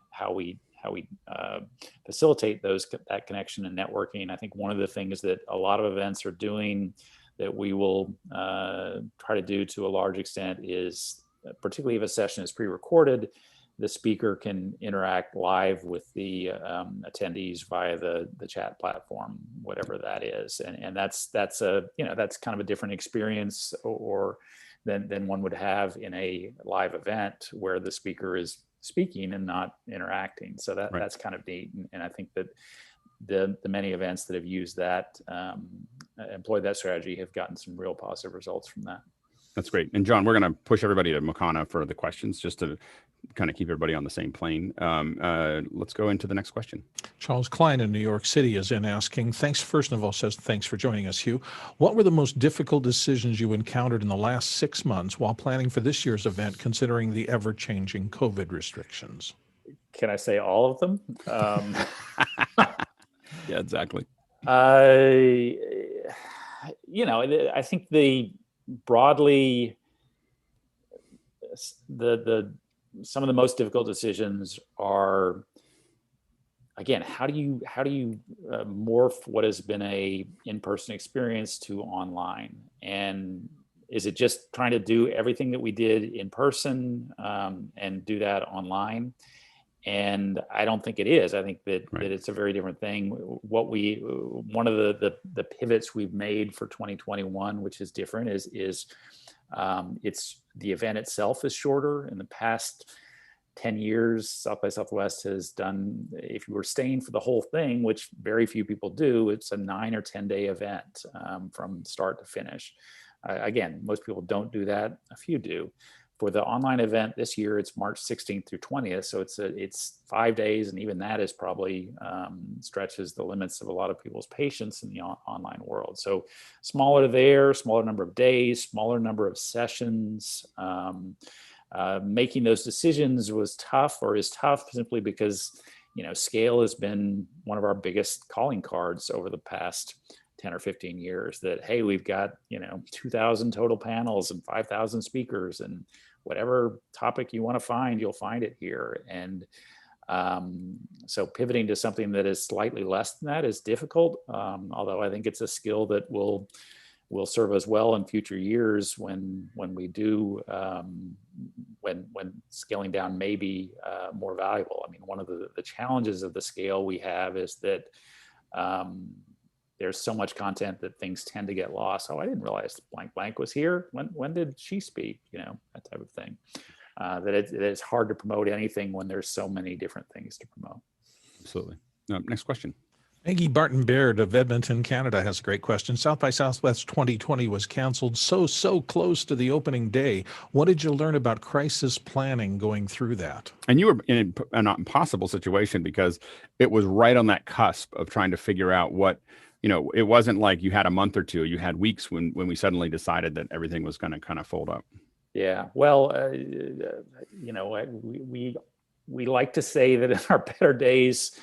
facilitate that connection and networking. I think one of the things that a lot of events are doing that we will try to do to a large extent is, particularly if a session is pre-recorded, the speaker can interact live with the attendees via the chat platform, whatever that is, and that's kind of a different experience or than one would have in a live event where the speaker is speaking and not interacting. So that's kind of neat, and I think that the many events that have used that, employed that strategy, have gotten some real positive results from that. That's great. And John, we're going to push everybody to Makana for the questions just to kind of keep everybody on the same plane. Let's go into the next question. Charles Klein in New York City is asking, thanks for joining us, Hugh. What were the most difficult decisions you encountered in the last 6 months while planning for this year's event, considering the ever-changing COVID restrictions? Can I say all of them? Yeah, exactly. I think broadly, some of the most difficult decisions are, again, how do you morph what has been a in-person experience to online? And is it just trying to do everything that we did in person and do that online? And I don't think it is. I think that it's a very different thing. One of the pivots we've made for 2021, which is different, is it's the event itself is shorter. In the past 10 years, South by Southwest has done, if you were staying for the whole thing, which very few people do, it's a 9 or 10 day event from start to finish. Again, most people don't do that. A few do. For the online event this year, it's March 16th through 20th. So it's 5 days. And even that is probably stretches the limits of a lot of people's patience in the online world. So smaller number of days, smaller number of sessions. Making those decisions was tough, or is tough, simply because, scale has been one of our biggest calling cards over the past 10 or 15 years. That, hey, we've got, 2,000 total panels and 5,000 speakers, and whatever topic you want to find, you'll find it here. And so pivoting to something that is slightly less than that is difficult, although I think it's a skill that will serve us well in future years when we do, when scaling down may be more valuable. I mean, one of the challenges of the scale we have is that there's so much content that things tend to get lost. Oh, I didn't realize blank blank was here. When did she speak? You know, that type of thing. That it's hard to promote anything when there's so many different things to promote. Absolutely. Next question. Maggie Barton Baird of Edmonton, Canada has a great question. South by Southwest 2020 was canceled so close to the opening day. What did you learn about crisis planning going through that? And you were in an impossible situation because it was right on that cusp of trying to figure out what, you know, it wasn't like you had a month or two, you had weeks when we suddenly decided that everything was going to kind of fold up. Yeah, well, you know, we like to say that in our better days,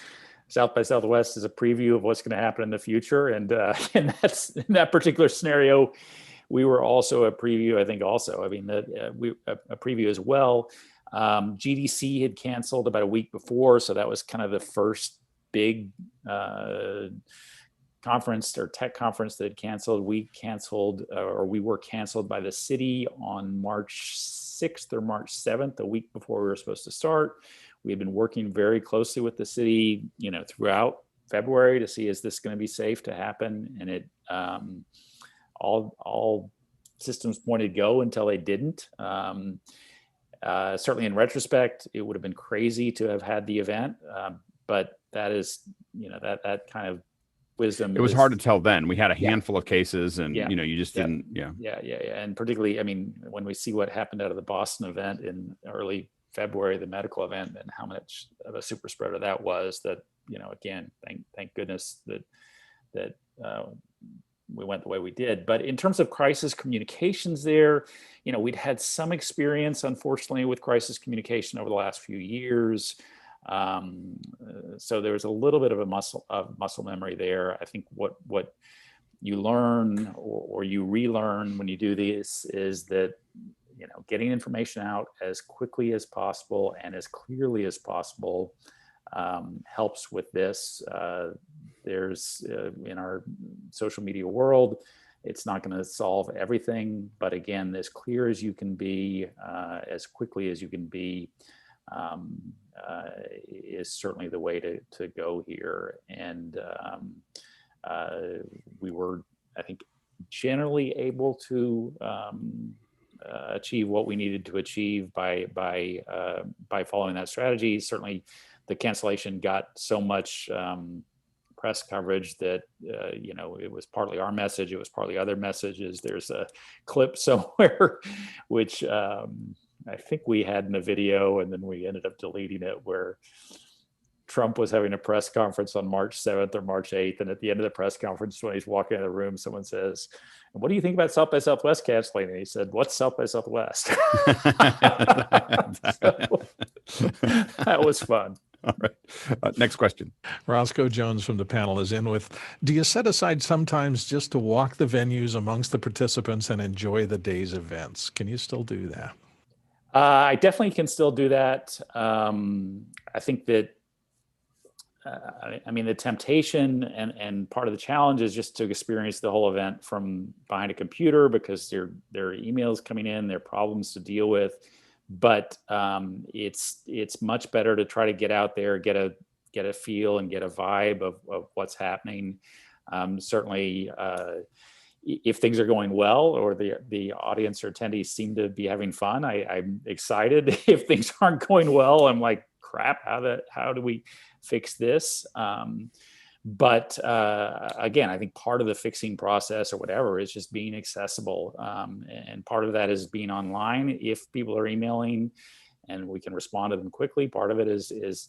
South by Southwest is a preview of what's going to happen in the future, and that's in that particular scenario, we were also a preview. I think also, I mean, a preview as well. GDC had canceled about a week before, so that was kind of the first big conference or tech conference that had canceled. We canceled, or we were canceled by the city on March 6th or March 7th, the week before we were supposed to start. We had been working very closely with the city, you know, throughout February to see, is this going to be safe to happen? And it, all systems pointed go until they didn't. Certainly in retrospect, it would have been crazy to have had the event, but that is, you know, that kind of wisdom. It was hard to tell then. We had a handful of cases, and you know, you just didn't. Yeah. And particularly, I mean, when we see what happened out of the Boston event in early February, the medical event, and how much of a super spreader that was, that, you know, again, thank goodness that we went the way we did. But in terms of crisis communications there, you know, we'd had some experience, unfortunately, with crisis communication over the last few years. So there was a little bit of a muscle memory there. I think what you learn or you relearn when you do this is that, you know, getting information out as quickly as possible and as clearly as possible helps with this. There's in our social media world, it's not going to solve everything, but again, as clear as you can be, as quickly as you can be, is certainly the way to go here. And we were, I think, generally able to achieve what we needed to achieve by following that strategy. Certainly, the cancellation got so much press coverage that you know, it was partly our message, it was partly other messages. There's a clip somewhere which I think we had in a video, and then we ended up deleting it, where Trump was having a press conference on March 7th or March 8th. And at the end of the press conference, when he's walking out of the room, someone says, "What do you think about South by Southwest canceling?" And he said, "What's South by Southwest?" So, that was fun. All right. Next question. Roscoe Jones from the panel is in with, do you set aside sometimes just to walk the venues amongst the participants and enjoy the day's events? Can you still do that? I definitely can still do that. I think that, I mean, the temptation and part of the challenge is just to experience the whole event from behind a computer, because there are emails coming in, there are problems to deal with. But it's much better to try to get out there, get a feel and get a vibe of what's happening. Certainly, if things are going well, or the audience or attendees seem to be having fun, I'm excited. If things aren't going well, I'm like, crap, how do we fix this? But again, I think part of the fixing process or whatever is just being accessible. And part of that is being online. If people are emailing and we can respond to them quickly, part of it is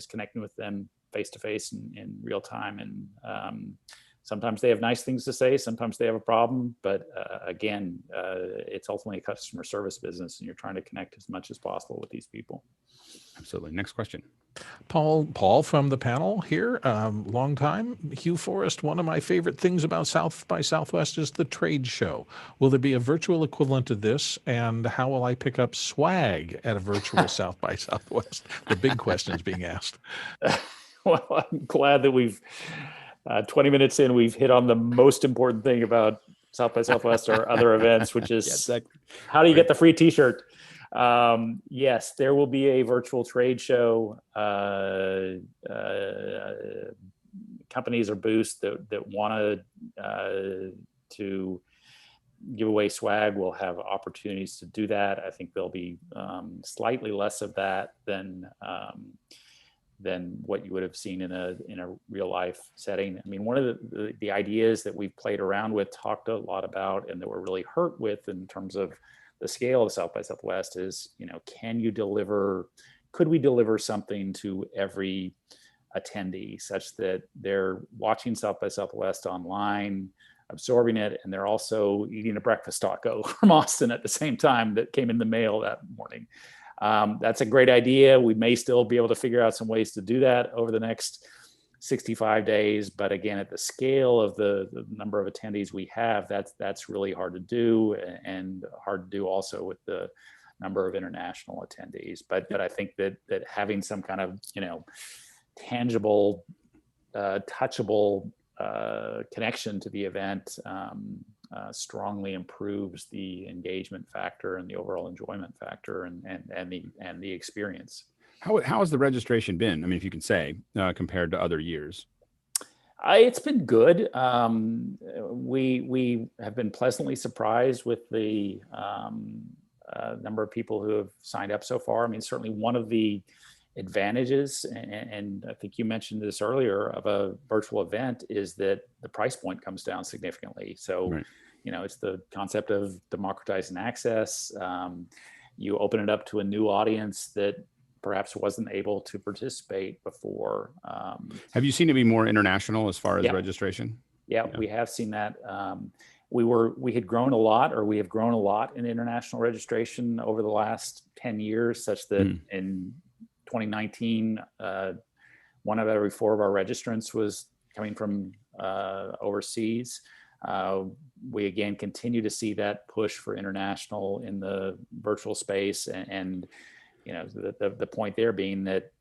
connecting with them face to face in real time. And sometimes they have nice things to say, sometimes they have a problem, but again, it's ultimately a customer service business, and you're trying to connect as much as possible with these people. Absolutely. Next question. Paul from the panel here, long time. Hugh Forrest, one of my favorite things about South by Southwest is the trade show. Will there be a virtual equivalent to this? And how will I pick up swag at a virtual South by Southwest? The big questions being asked. Well, I'm glad that we've 20 minutes in, we've hit on the most important thing about South by Southwest or other events, which is how do you get the free t-shirt? Yes, there will be a virtual trade show companies or booths that want to give away swag will have opportunities to do that. I think there'll be slightly less of that than what you would have seen in a real life setting. I mean, one of the ideas that we've played around with, talked a lot about, and that we're really hurt with in terms of the scale of South by Southwest is, could we deliver something to every attendee such that they're watching South by Southwest online, absorbing it, and they're also eating a breakfast taco from Austin at the same time that came in the mail that morning. That's a great idea. We may still be able to figure out some ways to do that over the next 65 days. But again, at the scale of the number of attendees we have, that's really hard to do, and hard to do also with the number of international attendees. But I think that having some kind of, tangible, touchable connection to the event strongly improves the engagement factor and the overall enjoyment factor and the experience. How has the registration been? I mean, if you can say, compared to other years. It's been good. We have been pleasantly surprised with the number of people who have signed up so far. I mean, certainly one of the advantages, and I think you mentioned this earlier, of a virtual event is that the price point comes down significantly. So, right. It's the concept of democratizing access. You open it up to a new audience that perhaps wasn't able to participate before. Have you seen it be more international as far as registration? Yeah, we have seen that. We had grown a lot, or we have grown a lot in international registration over the last 10 years, such that in 2019, 1 out of every 4 of our registrants was coming from overseas. We again continue to see that push for international in the virtual space, and the point there being that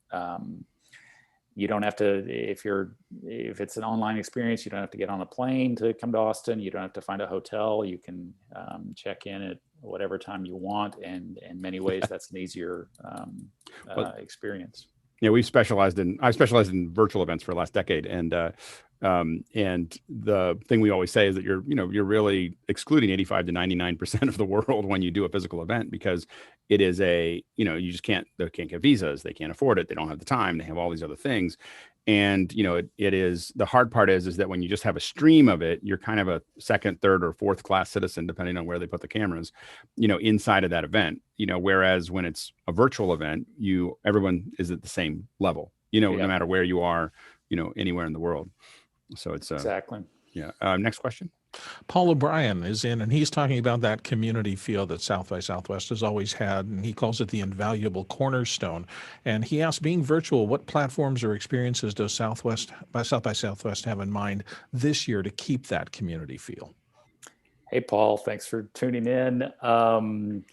you don't have to, if it's an online experience, you don't have to get on a plane to come to Austin. You don't have to find a hotel. You can check in at whatever time you want, and in many ways that's an easier experience. Yeah, I specialized in virtual events for the last decade, and the thing we always say is that you're really excluding 85 to 99% of the world when you do a physical event, because it is they can't get visas, they can't afford it, they don't have the time, they have all these other things. And it is, the hard part is that when you just have a stream of it, you're kind of a second, third, or fourth class citizen, depending on where they put the cameras, inside of that event. Whereas when it's a virtual event, everyone is at the same level, no matter where you are, anywhere in the world. So it's exactly. Yeah. Next question. Paul O'Brien is in, and he's talking about that community feel that South by Southwest has always had, and he calls it the invaluable cornerstone. And he asks, being virtual, what platforms or experiences does South by Southwest have in mind this year to keep that community feel? Hey, Paul, thanks for tuning in. Again,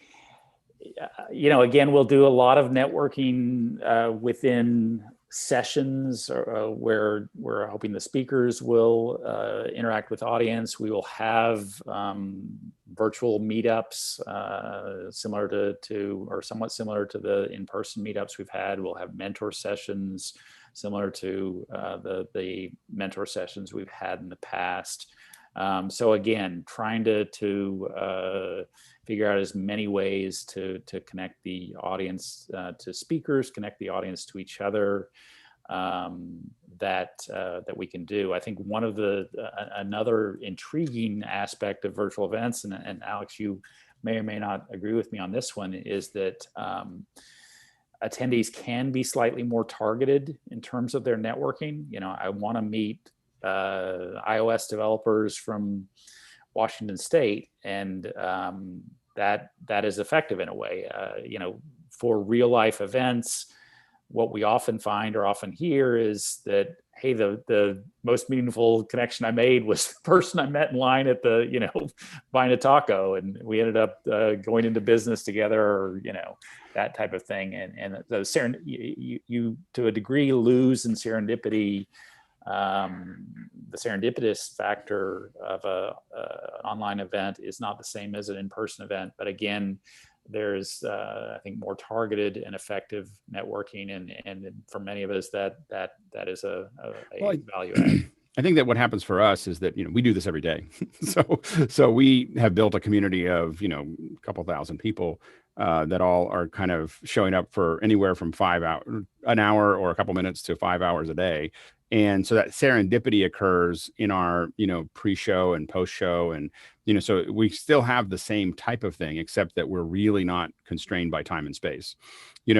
we'll do a lot of networking within sessions where we're hoping the speakers will interact with audience. We will have virtual meetups similar to or somewhat similar to the in-person meetups we've had. We'll have mentor sessions similar to the mentor sessions we've had in the past. So again, trying to figure out as many ways to connect the audience to speakers, connect the audience to each other, that we can do. I think one of another intriguing aspect of virtual events, and Alex, you may or may not agree with me on this one, is that attendees can be slightly more targeted in terms of their networking. I want to meet iOS developers from Washington State, and that is effective in a way. For real life events, what we often find or often hear is that, hey, the most meaningful connection I made was the person I met in line at the buying a taco, and we ended up going into business together, or that type of thing. And you to a degree lose in serendipity. The serendipitous factor of an online event is not the same as an in-person event. But again, there's I think more targeted and effective networking, and for many of us that is a value add. I think that what happens for us is that, we do this every day. so we have built a community of, a couple thousand people that all are kind of showing up for anywhere from an hour or a couple minutes to 5 hours a day. And so that serendipity occurs in our, pre-show and post-show. And, so we still have the same type of thing, except that we're really not constrained by time and space.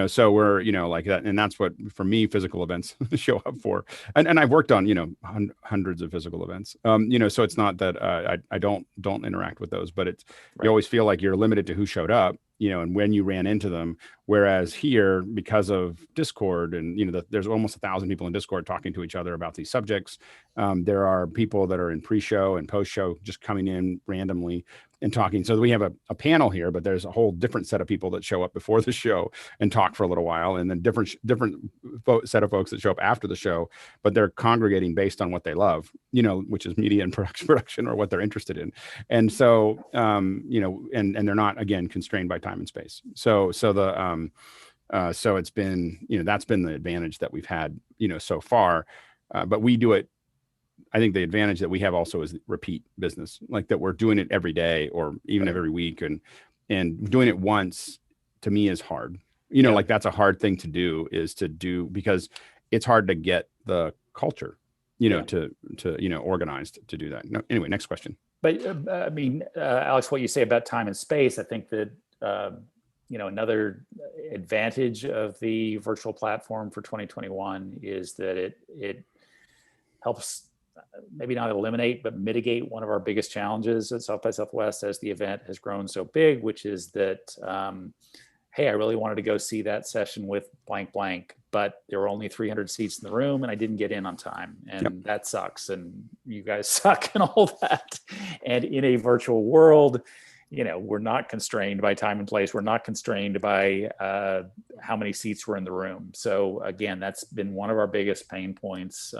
So we're, like that. And that's what, for me, physical events show up for. And I've worked on, hundreds of physical events. So it's not that I don't interact with those, but it's, you always feel like you're limited to who showed up, and when you ran into them. Whereas here, because of Discord and, there's almost 1,000 people in Discord talking to each other about these subjects. There are people that are in pre-show and post-show just coming in randomly and talking. So we have a panel here, but there's a whole different set of people that show up before the show and talk for a little while, and then different set of folks that show up after the show, but they're congregating based on what they love, which is media and production or what they're interested in. And so, and they're not, again, constrained by time and space. So it's been, that's been the advantage that we've had, so far. But we do it. I think the advantage that we have also is repeat business, like that we're doing it every day or even every week, and doing it once to me is hard. Like that's a hard thing to do, because it's hard to get the culture, to organized to do that. No, anyway, next question. But Alex, what you say about time and space, I think that, another advantage of the virtual platform for 2021 is that it helps maybe not eliminate, but mitigate one of our biggest challenges at South by Southwest as the event has grown so big, which is that, hey, I really wanted to go see that session with blank blank, but there were only 300 seats in the room and I didn't get in on time. And that sucks. And you guys suck and all that. And in a virtual world, we're not constrained by time and place. We're not constrained by how many seats were in the room. So again, that's been one of our biggest pain points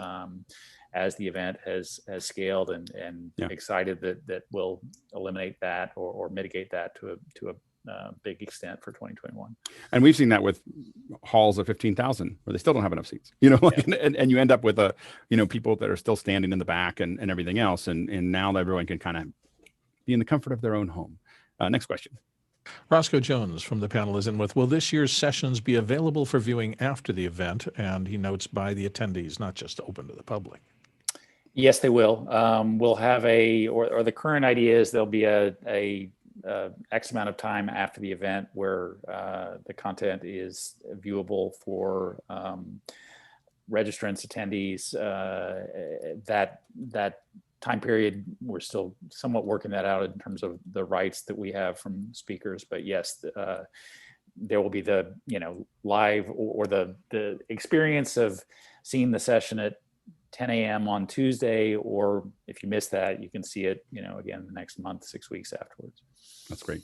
as the event has scaled, and excited that we'll eliminate that or mitigate that to a big extent for 2021. And we've seen that with halls of 15,000 where they still don't have enough seats, and you end up with people that are still standing in the back and everything else. And now everyone can kind of be in the comfort of their own home. Next question. Roscoe Jones from the panel is in with, will this year's sessions be available for viewing after the event? And he notes by the attendees, not just open to the public. Yes, they will. We'll have or the current idea is there'll be a X amount of time after the event where the content is viewable for registrants, attendees. That time period, we're still somewhat working that out in terms of the rights that we have from speakers. But yes, there will be the live or the experience of seeing the session at 10 a.m. on Tuesday, or if you miss that, you can see it, again, the next month, 6 weeks afterwards. That's great.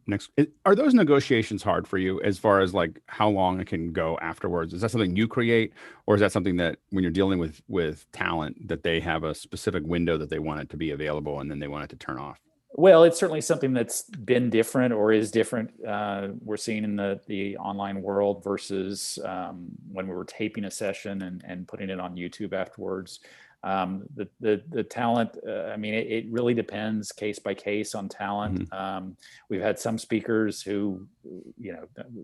Next, are those negotiations hard for you as far as like how long it can go afterwards? Is that something you create, or is that something that when you're dealing with talent that they have a specific window that they want it to be available and then they want it to turn off? Well, it's certainly something that's been different or is different. We're seeing in the online world versus when we were taping a session and putting it on YouTube afterwards. The talent, it really depends case by case on talent. Mm-hmm. We've had some speakers who,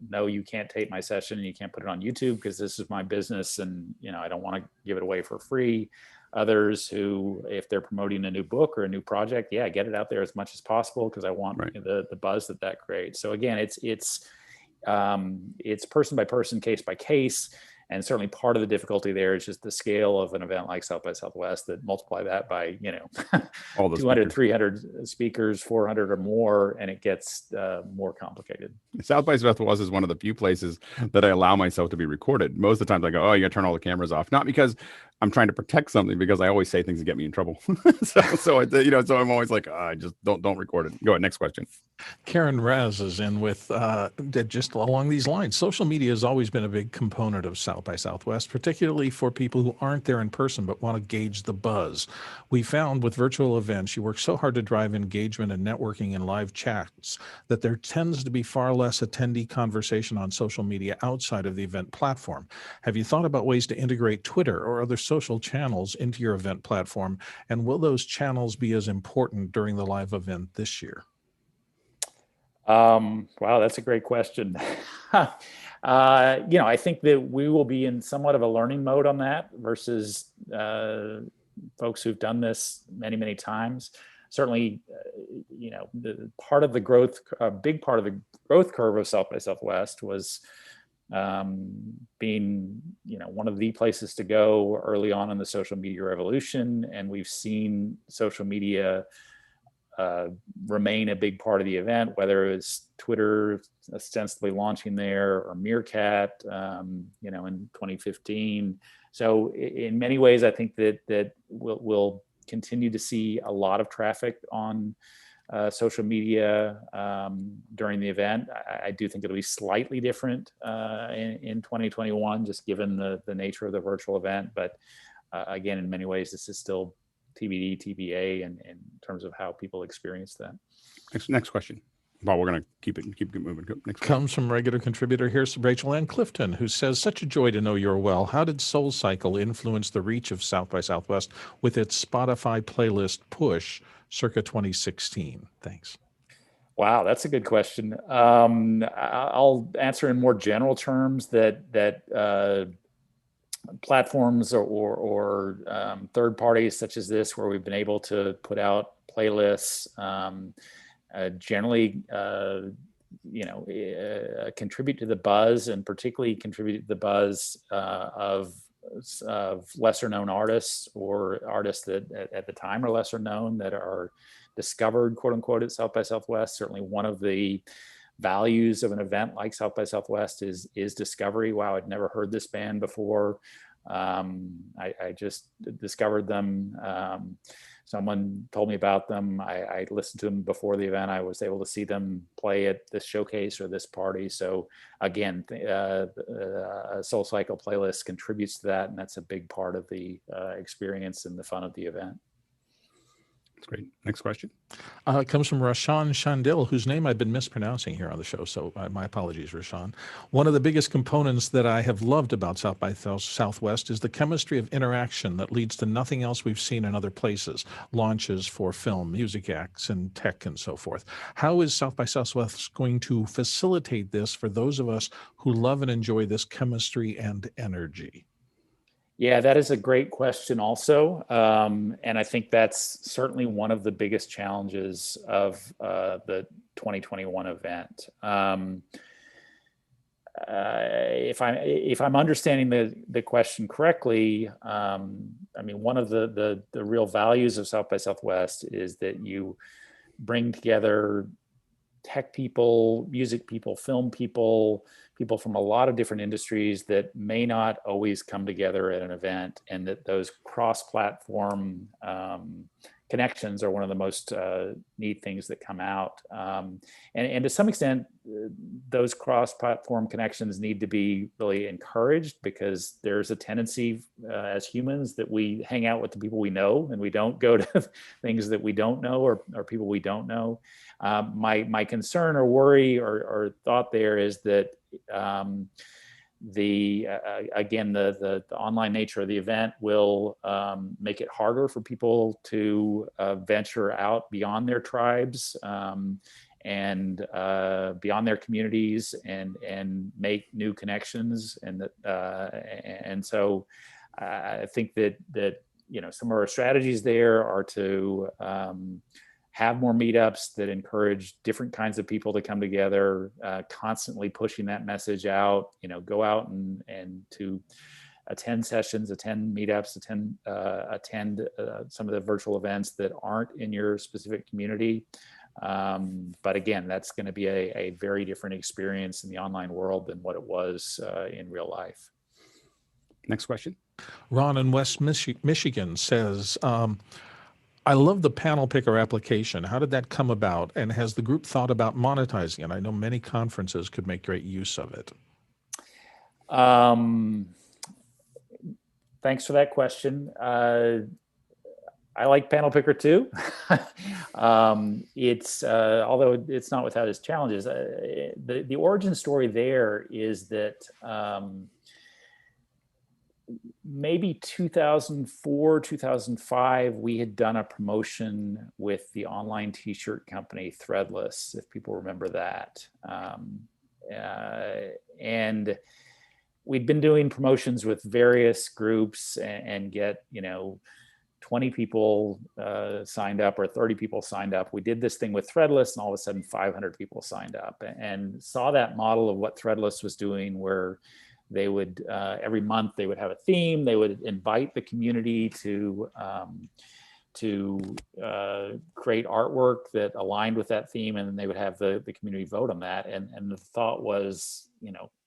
no, you can't tape my session and you can't put it on YouTube because this is my business and, I don't want to give it away for free. Others who, if they're promoting a new book or a new project, get it out there as much as possible because I want the buzz that creates. So again, it's person by person, case by case. And certainly part of the difficulty there is just the scale of an event like South by Southwest, that multiply that by, all those 200, speakers. 300 speakers, 400 or more, and it gets more complicated. South by Southwest is one of the few places that I allow myself to be recorded. Most of the times I go, oh, you got to turn all the cameras off. Not because I'm trying to protect something because I always say things that get me in trouble. so I'm always like, just don't record it. Go ahead. Next question. Karen Raz is in with just along these lines. Social media has always been a big component of South by Southwest, particularly for people who aren't there in person but want to gauge the buzz. We found with virtual events, you work so hard to drive engagement and networking in live chats that there tends to be far less attendee conversation on social media outside of the event platform. Have you thought about ways to integrate Twitter or other social channels into your event platform? And will those channels be as important during the live event this year? Wow, that's a great question. I think that we will be in somewhat of a learning mode on that versus folks who've done this many, many times. Certainly, the part of the growth, a big part of the growth curve of South by Southwest was being, one of the places to go early on in the social media revolution. And we've seen social media remain a big part of the event, whether it's Twitter ostensibly launching there or Meerkat, in 2015. So in many ways, I think that we'll continue to see a lot of traffic on social media during the event. I do think it'll be slightly different in 2021, just given the nature of the virtual event. But again, in many ways, this is still TBD, TBA, in terms of how people experience that. Next question. Well, we're going to keep it moving. Next comes from regular contributor here's Rachel Ann Clifton, who says, such a joy to know you're well. How did SoulCycle influence the reach of South by Southwest with its Spotify playlist push circa 2016? Thanks. Wow, that's a good question. I'll answer in more general terms that platforms or third parties such as this, where we've been able to put out playlists, generally, contribute to the buzz, and particularly contribute to the buzz of lesser known artists or artists that at the time are lesser known that are discovered, quote unquote, at South by Southwest. Certainly one of the values of an event like South by Southwest is discovery. Wow, I'd never heard this band before. I just discovered them. Someone told me about them. I listened to them before the event. I was able to see them play at this showcase or this party. So again, SoulCycle playlist contributes to that, and that's a big part of the experience and the fun of the event. That's great. Next question. It comes from Rashan Shandil, whose name I've been mispronouncing here on the show, so my apologies, Rashan. One of the biggest components that I have loved about South by Southwest is the chemistry of interaction that leads to nothing else we've seen in other places, launches for film, music acts, and tech, and so forth. How is South by Southwest going to facilitate this for those of us who love and enjoy this chemistry and energy? Yeah, that is a great question also. And I think that's certainly one of the biggest challenges of the 2021 event. If I'm understanding the question correctly, I mean, one of the real values of South by Southwest is that you bring together tech people, music people, film people, people from a lot of different industries that may not always come together at an event, and that those cross-platform connections are one of the most neat things that come out. And to some extent, those cross-platform connections need to be really encouraged, because there's a tendency as humans that we hang out with the people we know, and we don't go to things that we don't know or people we don't know. My concern or worry or thought there is that again, the online nature of the event will make it harder for people to venture out beyond their tribes and beyond their communities and make new connections. And so I think that some of our strategies there are to have more meetups that encourage different kinds of people to come together, constantly pushing that message out, go out and to attend sessions, attend meetups, attend some of the virtual events that aren't in your specific community. But again, that's going to be a very different experience in the online world than what it was in real life. Next question. Ron in West Michigan says, I love the panel picker application. How did that come about? And has the group thought about monetizing it? I know many conferences could make great use of it. Thanks for that question. I like panel picker too. It's although it's not without its challenges. The origin story there is that maybe 2004, 2005, we had done a promotion with the online t-shirt company Threadless, if people remember that. And we'd been doing promotions with various groups and get, 20 people signed up or 30 people signed up. We did this thing with Threadless, and all of a sudden 500 people signed up, and saw that model of what Threadless was doing, where they would every month they would have a theme. They would invite the community to create artwork that aligned with that theme, and then they would have the community vote on that. And the thought was,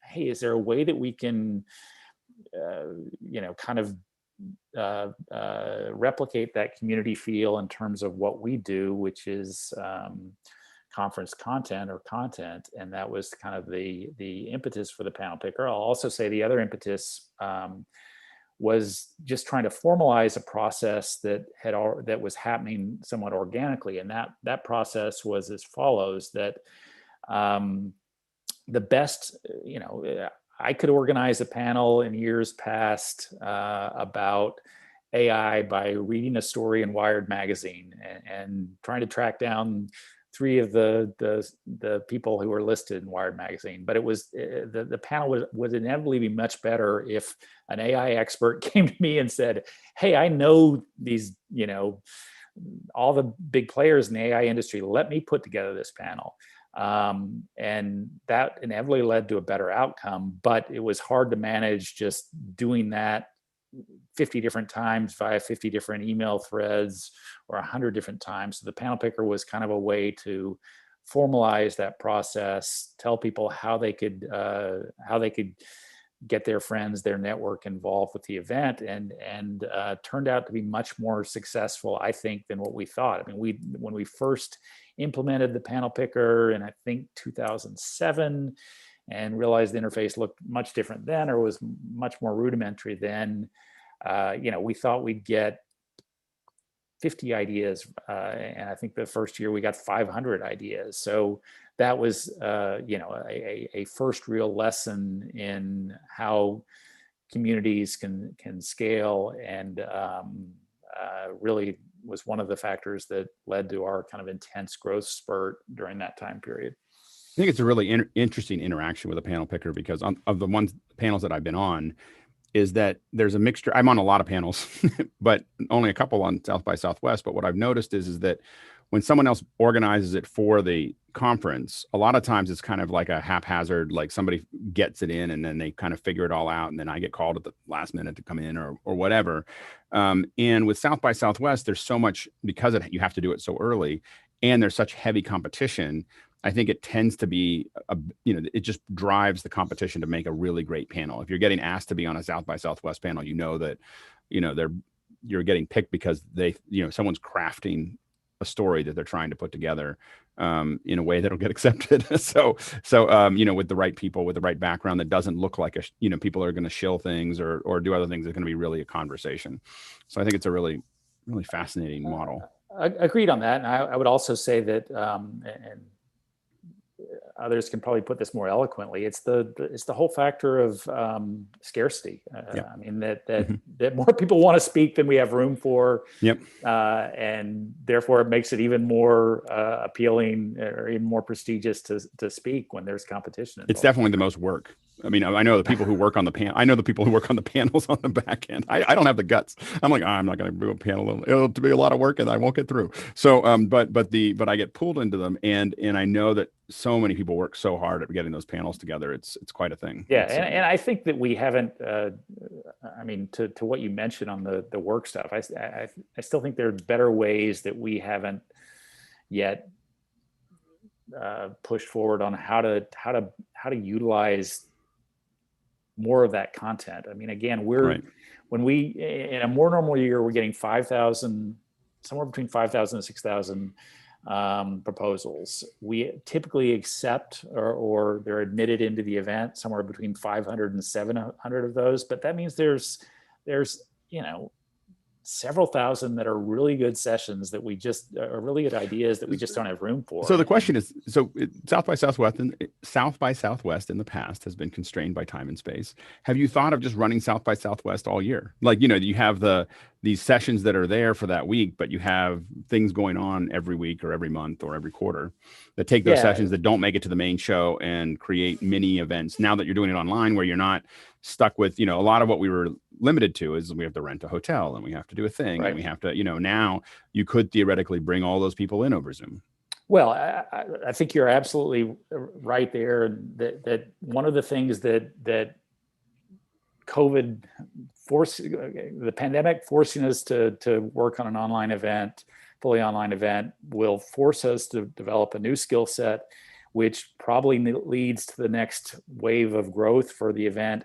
hey, is there a way that we can kind of replicate that community feel in terms of what we do, which is conference content. And that was kind of the impetus for the panel picker. I'll also say the other impetus was just trying to formalize a process that was happening somewhat organically. And that process was as follows: that the best, I could organize a panel in years past about AI by reading a story in Wired magazine and trying to track down 3 of the people who were listed in Wired magazine. But it was the panel would inevitably be much better if an AI expert came to me and said, hey, I know these, all the big players in the AI industry, let me put together this panel. And that inevitably led to a better outcome, but it was hard to manage just doing that 50 different times via 50 different email threads or 100 different times. So the panel picker was kind of a way to formalize that process, tell people how they could get their friends, their network involved with the event, and turned out to be much more successful, I think, than what we thought. I mean, when we first implemented the panel picker in, I think, 2007, and realized the interface looked much different then, or was much more rudimentary then, we thought we'd get 50 ideas, and I think the first year we got 500 ideas. So that was, a first real lesson in how communities can scale, and really was one of the factors that led to our kind of intense growth spurt during that time period. I think it's a really interesting interaction with a panel picker, because of the panels that I've been on, is that there's a mixture. I'm on a lot of panels, but only a couple on South by Southwest. But what I've noticed is that when someone else organizes it for the conference, a lot of times it's kind of like a haphazard, like somebody gets it in and then they kind of figure it all out, and then I get called at the last minute to come in or whatever. And with South by Southwest, there's so much, because you have to do it so early, and there's such heavy competition. I think it tends to be, it just drives the competition to make a really great panel. If you're getting asked to be on a South by Southwest panel, that, you're getting picked because someone's crafting a story that they're trying to put together in a way that'll get accepted. So with the right people, with the right background, that doesn't look like people are going to shill things or do other things. It's going to be really a conversation. So I think it's a really, really fascinating model. Agreed on that. And I would also say that, and others can probably put this more eloquently, it's the whole factor of scarcity. I mean, that more people want to speak than we have room for. Yep. And therefore it makes it even more appealing or even more prestigious to speak when there's competition involved. It's definitely the most work. I mean, I know the people who work on the panel. I know the people who work on the panels on the back end. I don't have the guts. I'm like, I'm not going to do a panel. It'll be a lot of work, and I won't get through. So, but I get pulled into them, and I know that so many people work so hard at getting those panels together. It's quite a thing. Yeah, and I think that we haven't. I mean, to what you mentioned on the work stuff, I still think there are better ways that we haven't yet pushed forward on how to utilize more of that content. I mean, again, when we, in a more normal year, we're getting 5,000, somewhere between 5,000 and 6,000 proposals. We typically accept or they're admitted into the event somewhere between 500 and 700 of those. But that means there's several thousand that are really good sessions that we just are really good ideas that we just don't have room for. So the question is, South by Southwest in the past has been constrained by time and space. Have you thought of just running South by Southwest all year? Like, you have these sessions that are there for that week, but you have things going on every week or every month or every quarter that take those sessions that don't make it to the main show and create mini events. Now that you're doing it online, where you're not stuck with, a lot of what we were limited to is we have to rent a hotel and we have to do a thing and we have to, now you could theoretically bring all those people in over Zoom. Well, I think you're absolutely right there. That one of the things that COVID the pandemic forcing us to work on an online event, fully online event, will force us to develop a new skill set, which probably leads to the next wave of growth for the event,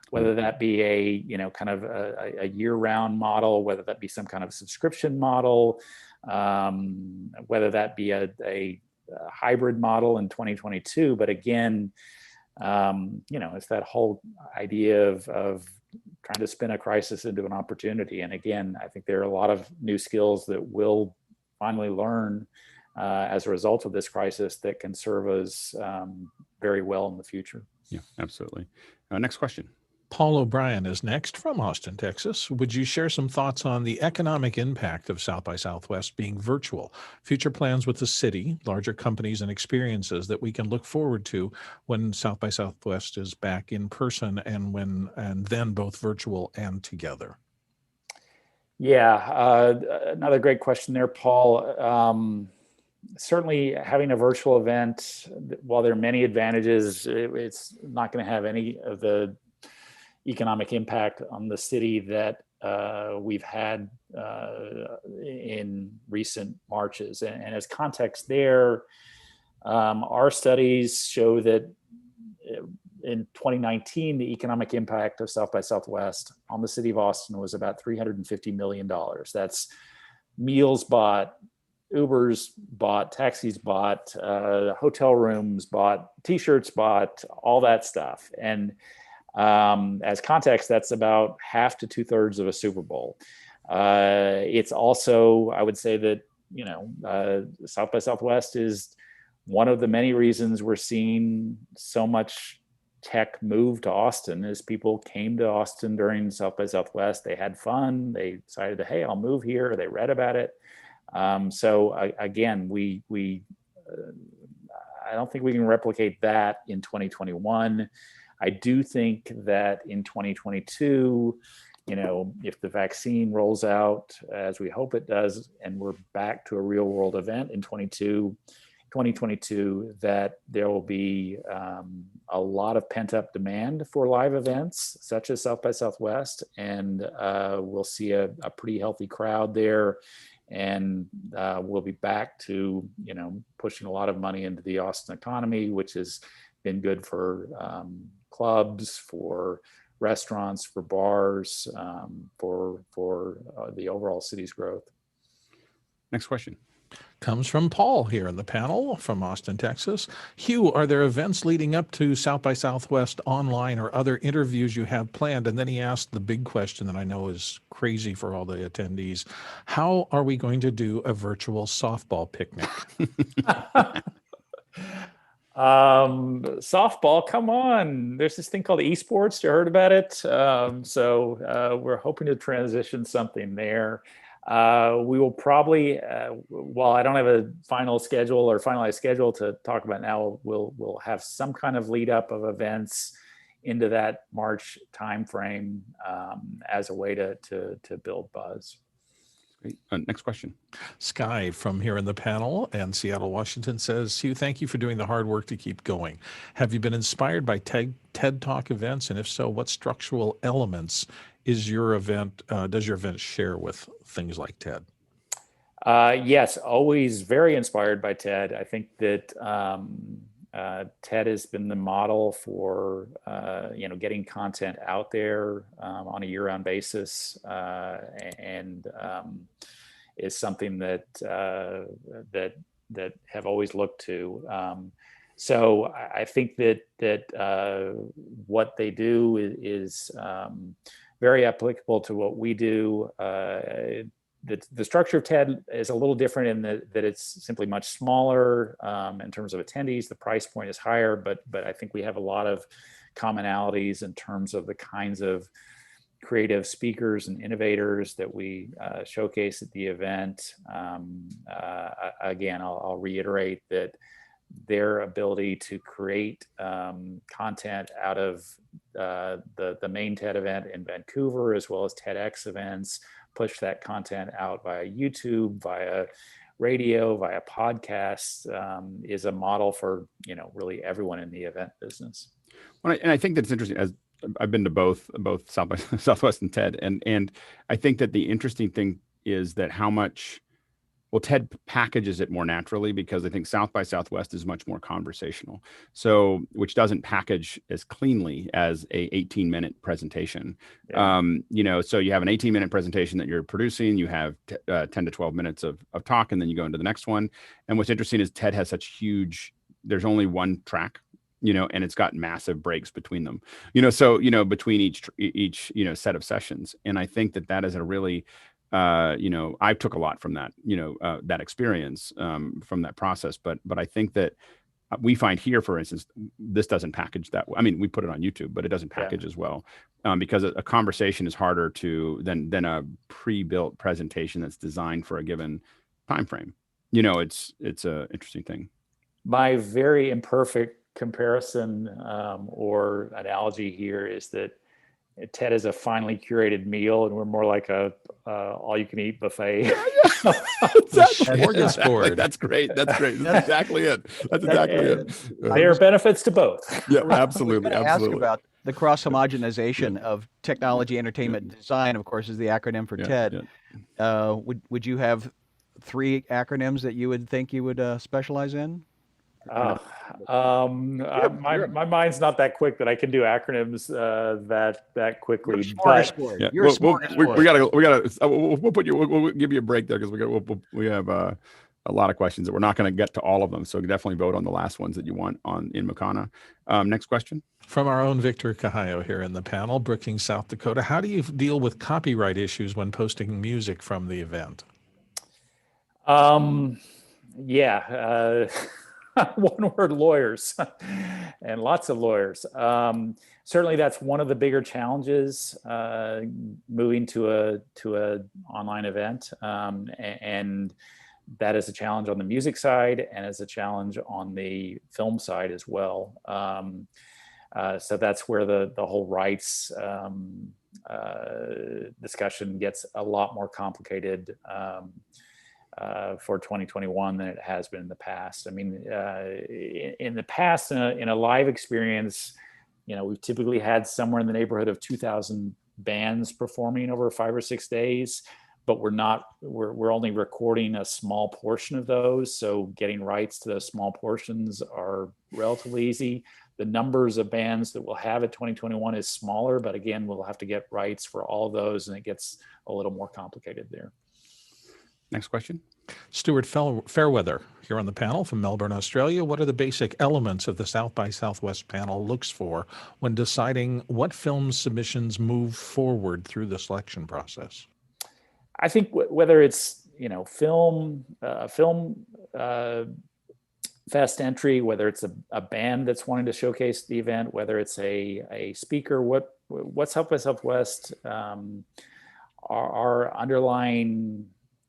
whether that be a kind of a year-round model, whether that be some kind of subscription model, whether that be a hybrid model in 2022. But again, it's that whole idea of trying to spin a crisis into an opportunity. And again, I think there are a lot of new skills that we'll finally learn as a result of this crisis that can serve us very well in the future. Yeah, absolutely. Next question. Paul O'Brien is next from Austin, Texas. Would you share some thoughts on the economic impact of South by Southwest being virtual, future plans with the city, larger companies and experiences that we can look forward to when South by Southwest is back in person and then both virtual and together? Yeah, another great question there, Paul. Certainly having a virtual event, while there are many advantages, it's not going to have any of the economic impact on the city that we've had in recent marches. And as context there, our studies show that in 2019, the economic impact of South by Southwest on the city of Austin was about $350 million. That's meals bought, Ubers bought, taxis bought, hotel rooms bought, t-shirts bought, all that stuff. And as context, that's about half to 2/3 of a Super Bowl. It's also, I would say that, South by Southwest is one of the many reasons we're seeing so much tech move to Austin. As people came to Austin during South by Southwest, they had fun, they decided to, hey, I'll move here, they read about it. Again, I don't think we can replicate that in 2021. I do think that in 2022, if the vaccine rolls out as we hope it does, and we're back to a real world event in 2022, that there will be a lot of pent up demand for live events such as South by Southwest, and we'll see a pretty healthy crowd there. And we'll be back to, pushing a lot of money into the Austin economy, which has been good for clubs, for restaurants, for bars, for the overall city's growth. Next question. Comes from Paul here in the panel from Austin, Texas. Hugh, are there events leading up to South by Southwest online or other interviews you have planned? And then he asked the big question that I know is crazy for all the attendees. How are we going to do a virtual softball picnic? Softball, come on. There's this thing called esports. You heard about it? So we're hoping to transition something there. We will probably, while I don't have a finalized schedule to talk about now, we'll have some kind of lead up of events into that March timeframe as a way to build buzz. Great. Next question. Sky from here in the panel and Seattle, Washington says, Hugh, thank you for doing the hard work to keep going. Have you been inspired by TED Talk events? And if so, what structural elements does your event share with things like TED? Yes, always very inspired by TED. I think that TED has been the model for getting content out there on a year-round basis, and is something that have always looked to. So I think that what they do is very applicable to what we do. The structure of TED is a little different in that it's simply much smaller in terms of attendees. The price point is higher, but I think we have a lot of commonalities in terms of the kinds of creative speakers and innovators that we showcase at the event. Again, I'll reiterate that their ability to create content out of the main TED event in Vancouver, as well as TEDx events, push that content out via YouTube, via radio, via podcasts, is a model for really everyone in the event business. Well, and I think that's interesting. As I've been to both South by Southwest and TED, and I think that the interesting thing is that how much, well, TED packages it more naturally, because I think South by Southwest is much more conversational. So, which doesn't package as cleanly as a 18-minute presentation. Yeah. So you have an 18-minute presentation that you're producing, you have 10 to 12 minutes of talk, and then you go into the next one. And what's interesting is TED has such huge, there's only one track, and it's got massive breaks between them, between each set of sessions. And I think that is a really, I took a lot from that, that experience, from that process. But I think that we find here, for instance, this doesn't package that well. I mean, we put it on YouTube, but it doesn't package as well, because a conversation is harder than a pre-built presentation that's designed for a given time frame. It's a interesting thing. My very imperfect comparison or analogy here is that TED is a finely curated meal, and we're more like a all-you-can-eat buffet. Smorgasbord. That's great. That's exactly it. That's exactly it. There are benefits to both. Yeah, absolutely. Ask about the cross-homogenization of technology, entertainment, design. Of course, is the acronym for TED. Yeah. Would you have 3 acronyms that you would think you would specialize in? My mind's not that quick that I can do acronyms that quickly. You're a smorgasbord. We'll give you a break there, because we have a lot of questions that we're not going to get to all of them. So definitely vote on the last ones that you want in Makana. Next question. From our own Victor Cahallo here in the panel, Brookings, South Dakota. How do you deal with copyright issues when posting music from the event? One word: lawyers, and lots of lawyers. Certainly, that's one of the bigger challenges moving to a online event, and that is a challenge on the music side, and is a challenge on the film side as well. So that's where the whole rights discussion gets a lot more complicated for 2021 than it has been in the past. I mean, in the past, in a live experience, we've typically had somewhere in the neighborhood of 2,000 bands performing over 5 or 6 days, but we're only recording a small portion of those. So getting rights to those small portions are relatively easy. The numbers of bands that we'll have at 2021 is smaller, but again, we'll have to get rights for all of those, and it gets a little more complicated there. Next question. Stuart Fairweather here on the panel from Melbourne, Australia. What are the basic elements of the South by Southwest panel looks for when deciding what film submissions move forward through the selection process? I think whether it's film fest entry, whether it's a band that's wanting to showcase the event, whether it's a speaker, what South by Southwest, our underlying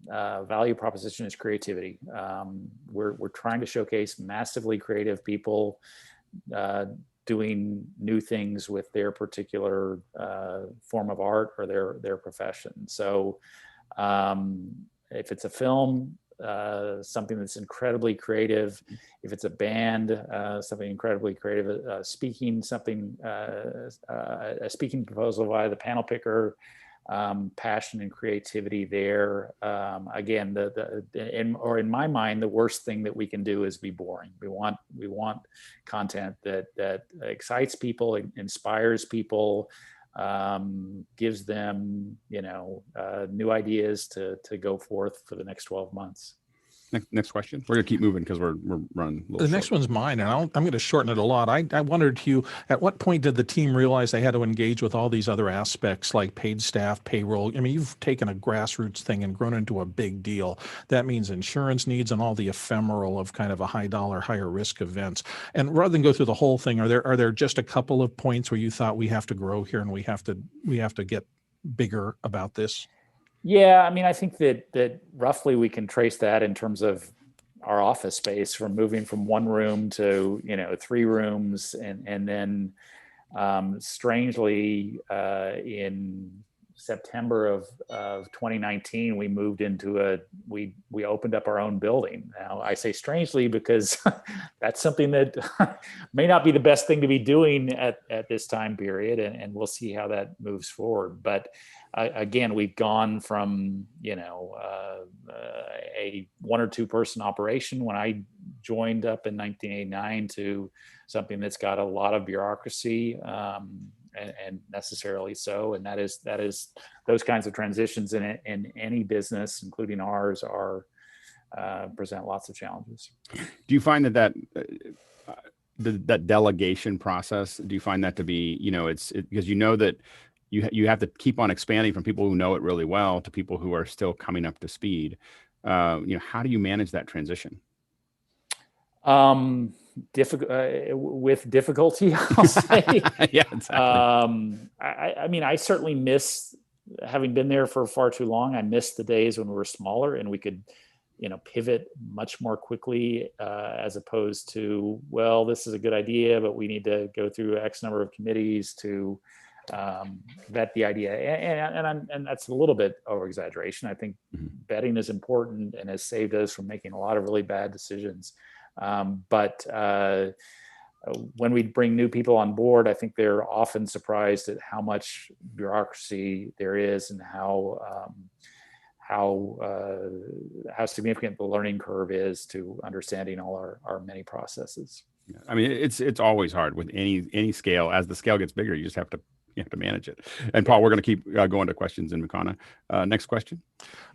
value proposition is creativity. We're trying to showcase massively creative people doing new things with their particular form of art or their profession. So if it's a film, something that's incredibly creative. If it's a band, something incredibly creative. Speaking, something a speaking proposal via the panel picker. passion and creativity there. Again, in my mind, the worst thing that we can do is be boring. We want content that excites people, inspires people, gives them, new ideas to go forth for the next 12 months. Next question. We're gonna keep moving because we're running. The next one's mine, and I'm going to shorten it a lot. I wondered, Hugh, at what point did the team realize they had to engage with all these other aspects like paid staff, payroll? I mean, you've taken a grassroots thing and grown into a big deal. That means insurance needs and all the ephemeral of kind of a high dollar, higher risk events. And rather than go through the whole thing, are there just a couple of points where you thought we have to grow here and we have to get bigger about this? Yeah, I mean, I think that roughly we can trace that in terms of our office space, from moving from one room to 3 rooms, and then strangely in September of 2019 we moved into we opened up our own building. Now I say strangely because that's something that may not be the best thing to be doing at this time period, and we'll see how that moves forward. But again, we've gone from a 1 or 2 person operation when I joined up in 1989 to something that's got a lot of bureaucracy, and necessarily so. And that is those kinds of transitions in any business, including ours, are present lots of challenges. Do you find that delegation process? Do you find that to be because that you have to keep on expanding from people who know it really well to people who are still coming up to speed? How do you manage that transition? With difficulty, I'll say. Yeah, exactly. I mean, I certainly miss, having been there for far too long, I miss the days when we were smaller and we could, pivot much more quickly, as opposed to, well, this is a good idea, but we need to go through X number of committees to vet the idea. And that's a little bit over exaggeration. I think vetting is important and has saved us from making a lot of really bad decisions. But when we bring new people on board, I think they're often surprised at how much bureaucracy there is and how significant the learning curve is to understanding all our many processes. I mean, it's always hard with any scale. As the scale gets bigger, you just have to manage it. And Paul, we're going to keep going to questions in Mukana. Next question.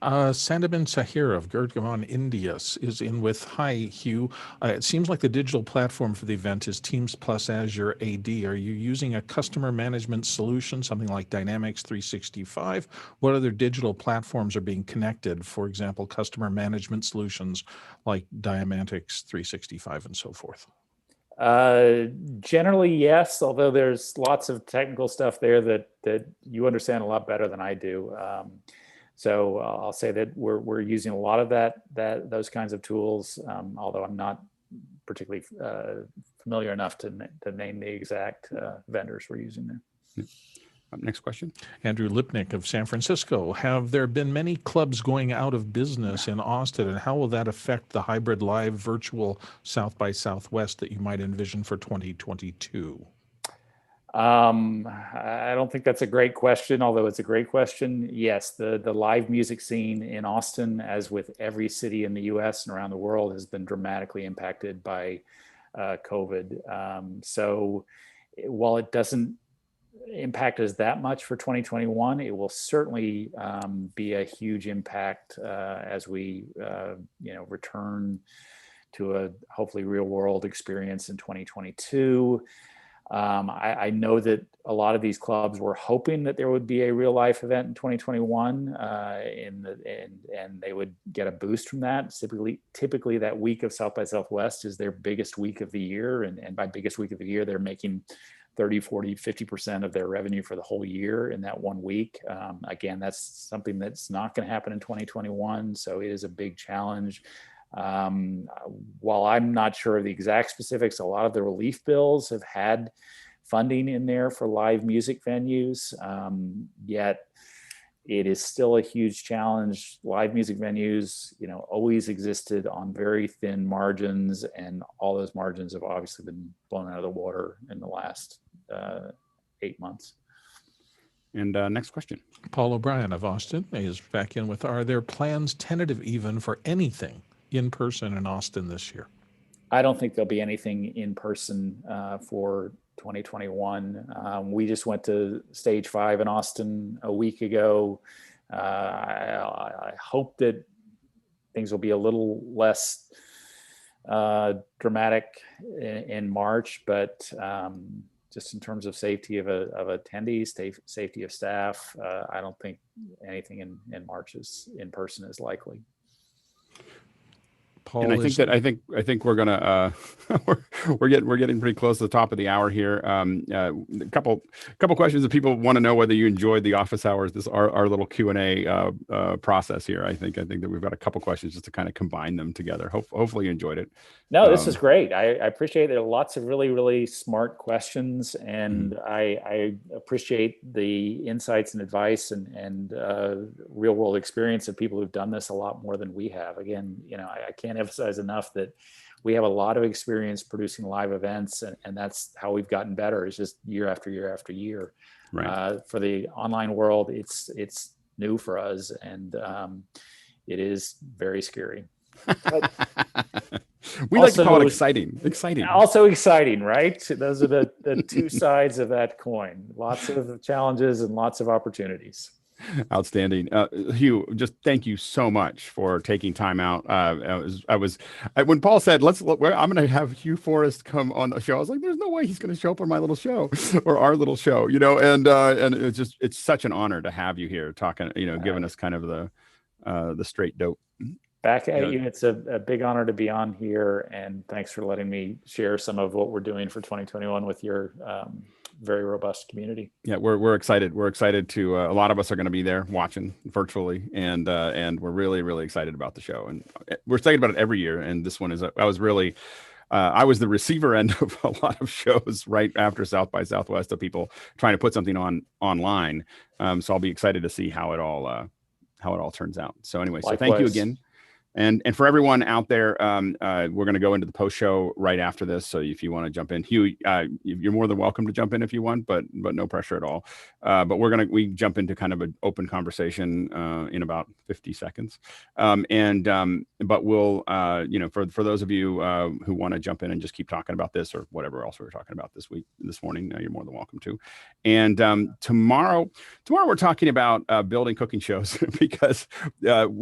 Sandaban Sahir of Gurgaon, India is in with, hi, Hugh. It seems like the digital platform for the event is Teams plus Azure AD. Are you using a customer management solution, something like Dynamics 365? What other digital platforms are being connected? For example, customer management solutions like Dynamics 365 and so forth. Generally, yes, although there's lots of technical stuff there that you understand a lot better than I do. So I'll say that we're using a lot of those kinds of tools, although I'm not particularly familiar enough to name the exact vendors we're using there. Next question. Andrew Lipnick of San Francisco. Have there been many clubs going out of business in Austin, and how will that affect the hybrid live virtual South by Southwest that you might envision for 2022? I don't think that's a great question, although it's a great question. Yes, the live music scene in Austin, as with every city in the US and around the world, has been dramatically impacted by COVID. So while it doesn't impact us that much for 2021, it will certainly be a huge impact as we return to a hopefully real world experience in 2022. I know that a lot of these clubs were hoping that there would be a real life event in 2021, and they would get a boost from that. Typically that week of South by Southwest is their biggest week of the year, and by biggest week of the year, they're making 30, 40, 50% of their revenue for the whole year in that 1 week. Again, that's something that's not going to happen in 2021. So it is a big challenge. While I'm not sure of the exact specifics, a lot of the relief bills have had funding in there for live music venues. Yet it is still a huge challenge. Live music venues, always existed on very thin margins, and all those margins have obviously been blown out of the water in the last 8 months. And next question. Paul O'Brien of Austin is back in with, are there plans tentative even for anything in person in Austin this year? I don't think there'll be anything in person for 2021. We just went to Stage 5 in Austin a week ago. I hope that things will be a little less dramatic in March, but just in terms of safety of attendees, safety of staff, I don't think anything in March in person is likely. Paul, and I think we're gonna we're getting pretty close to the top of the hour here. A couple questions that people want to know whether you enjoyed the office hours. This our little Q&A process here. I think that we've got a couple questions just to kind of combine them together. Hopefully you enjoyed it. No, this is great. I appreciate there are lots of really smart questions, and I appreciate the insights and advice and real world experience of people who've done this a lot more than we have. Again, I can't emphasize enough that we have a lot of experience producing live events, and that's how we've gotten better. It's just year after year after year. Right. For the online world, it's new for us, and it is very scary. We like to call it exciting. Exciting. Also exciting, right? Those are the two sides of that coin. Lots of challenges and lots of opportunities. Outstanding. Hugh, just thank you so much for taking time out. When Paul said, I'm going to have Hugh Forrest come on the show, I was like, there's no way he's going to show up on my little show or our little show, and it's such an honor to have you here talking, giving us kind of the straight dope. Back at you. It's a big honor to be on here, and thanks for letting me share some of what we're doing for 2021 with your very robust community. Yeah, we're excited. We're excited to. A lot of us are going to be there watching virtually, and we're really excited about the show, and we're excited about it every year. And this one is. I was the receiver end of a lot of shows right after South by Southwest of people trying to put something online. So I'll be excited to see how it all turns out. So anyway, so thank you again. And for everyone out there, we're going to go into the post show right after this. So if you want to jump in, Hugh, you're more than welcome to jump in if you want, but no pressure at all. But we jump into kind of an open conversation in about 50 seconds. But we'll, for those of you who want to jump in and just keep talking about this or whatever else we were talking about this morning, you're more than welcome to. And tomorrow we're talking about building cooking shows because there's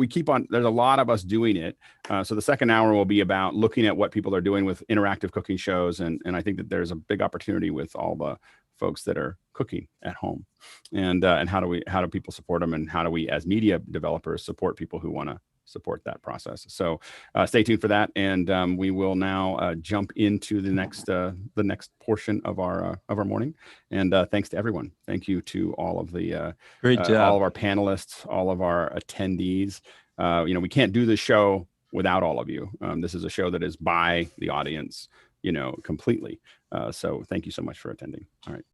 a lot of us doing it. So the second hour will be about looking at what people are doing with interactive cooking shows. And I think that there's a big opportunity with all the folks that are cooking at home, and how do people support them, and how do we as media developers support people who want to support that process. So stay tuned for that, and we will now jump into the next portion of our morning. And thanks to everyone. Thank you to all of the great job, all of our panelists, all of our attendees. We can't do this show without all of you. This is a show that is by the audience, completely. So thank you so much for attending. All right.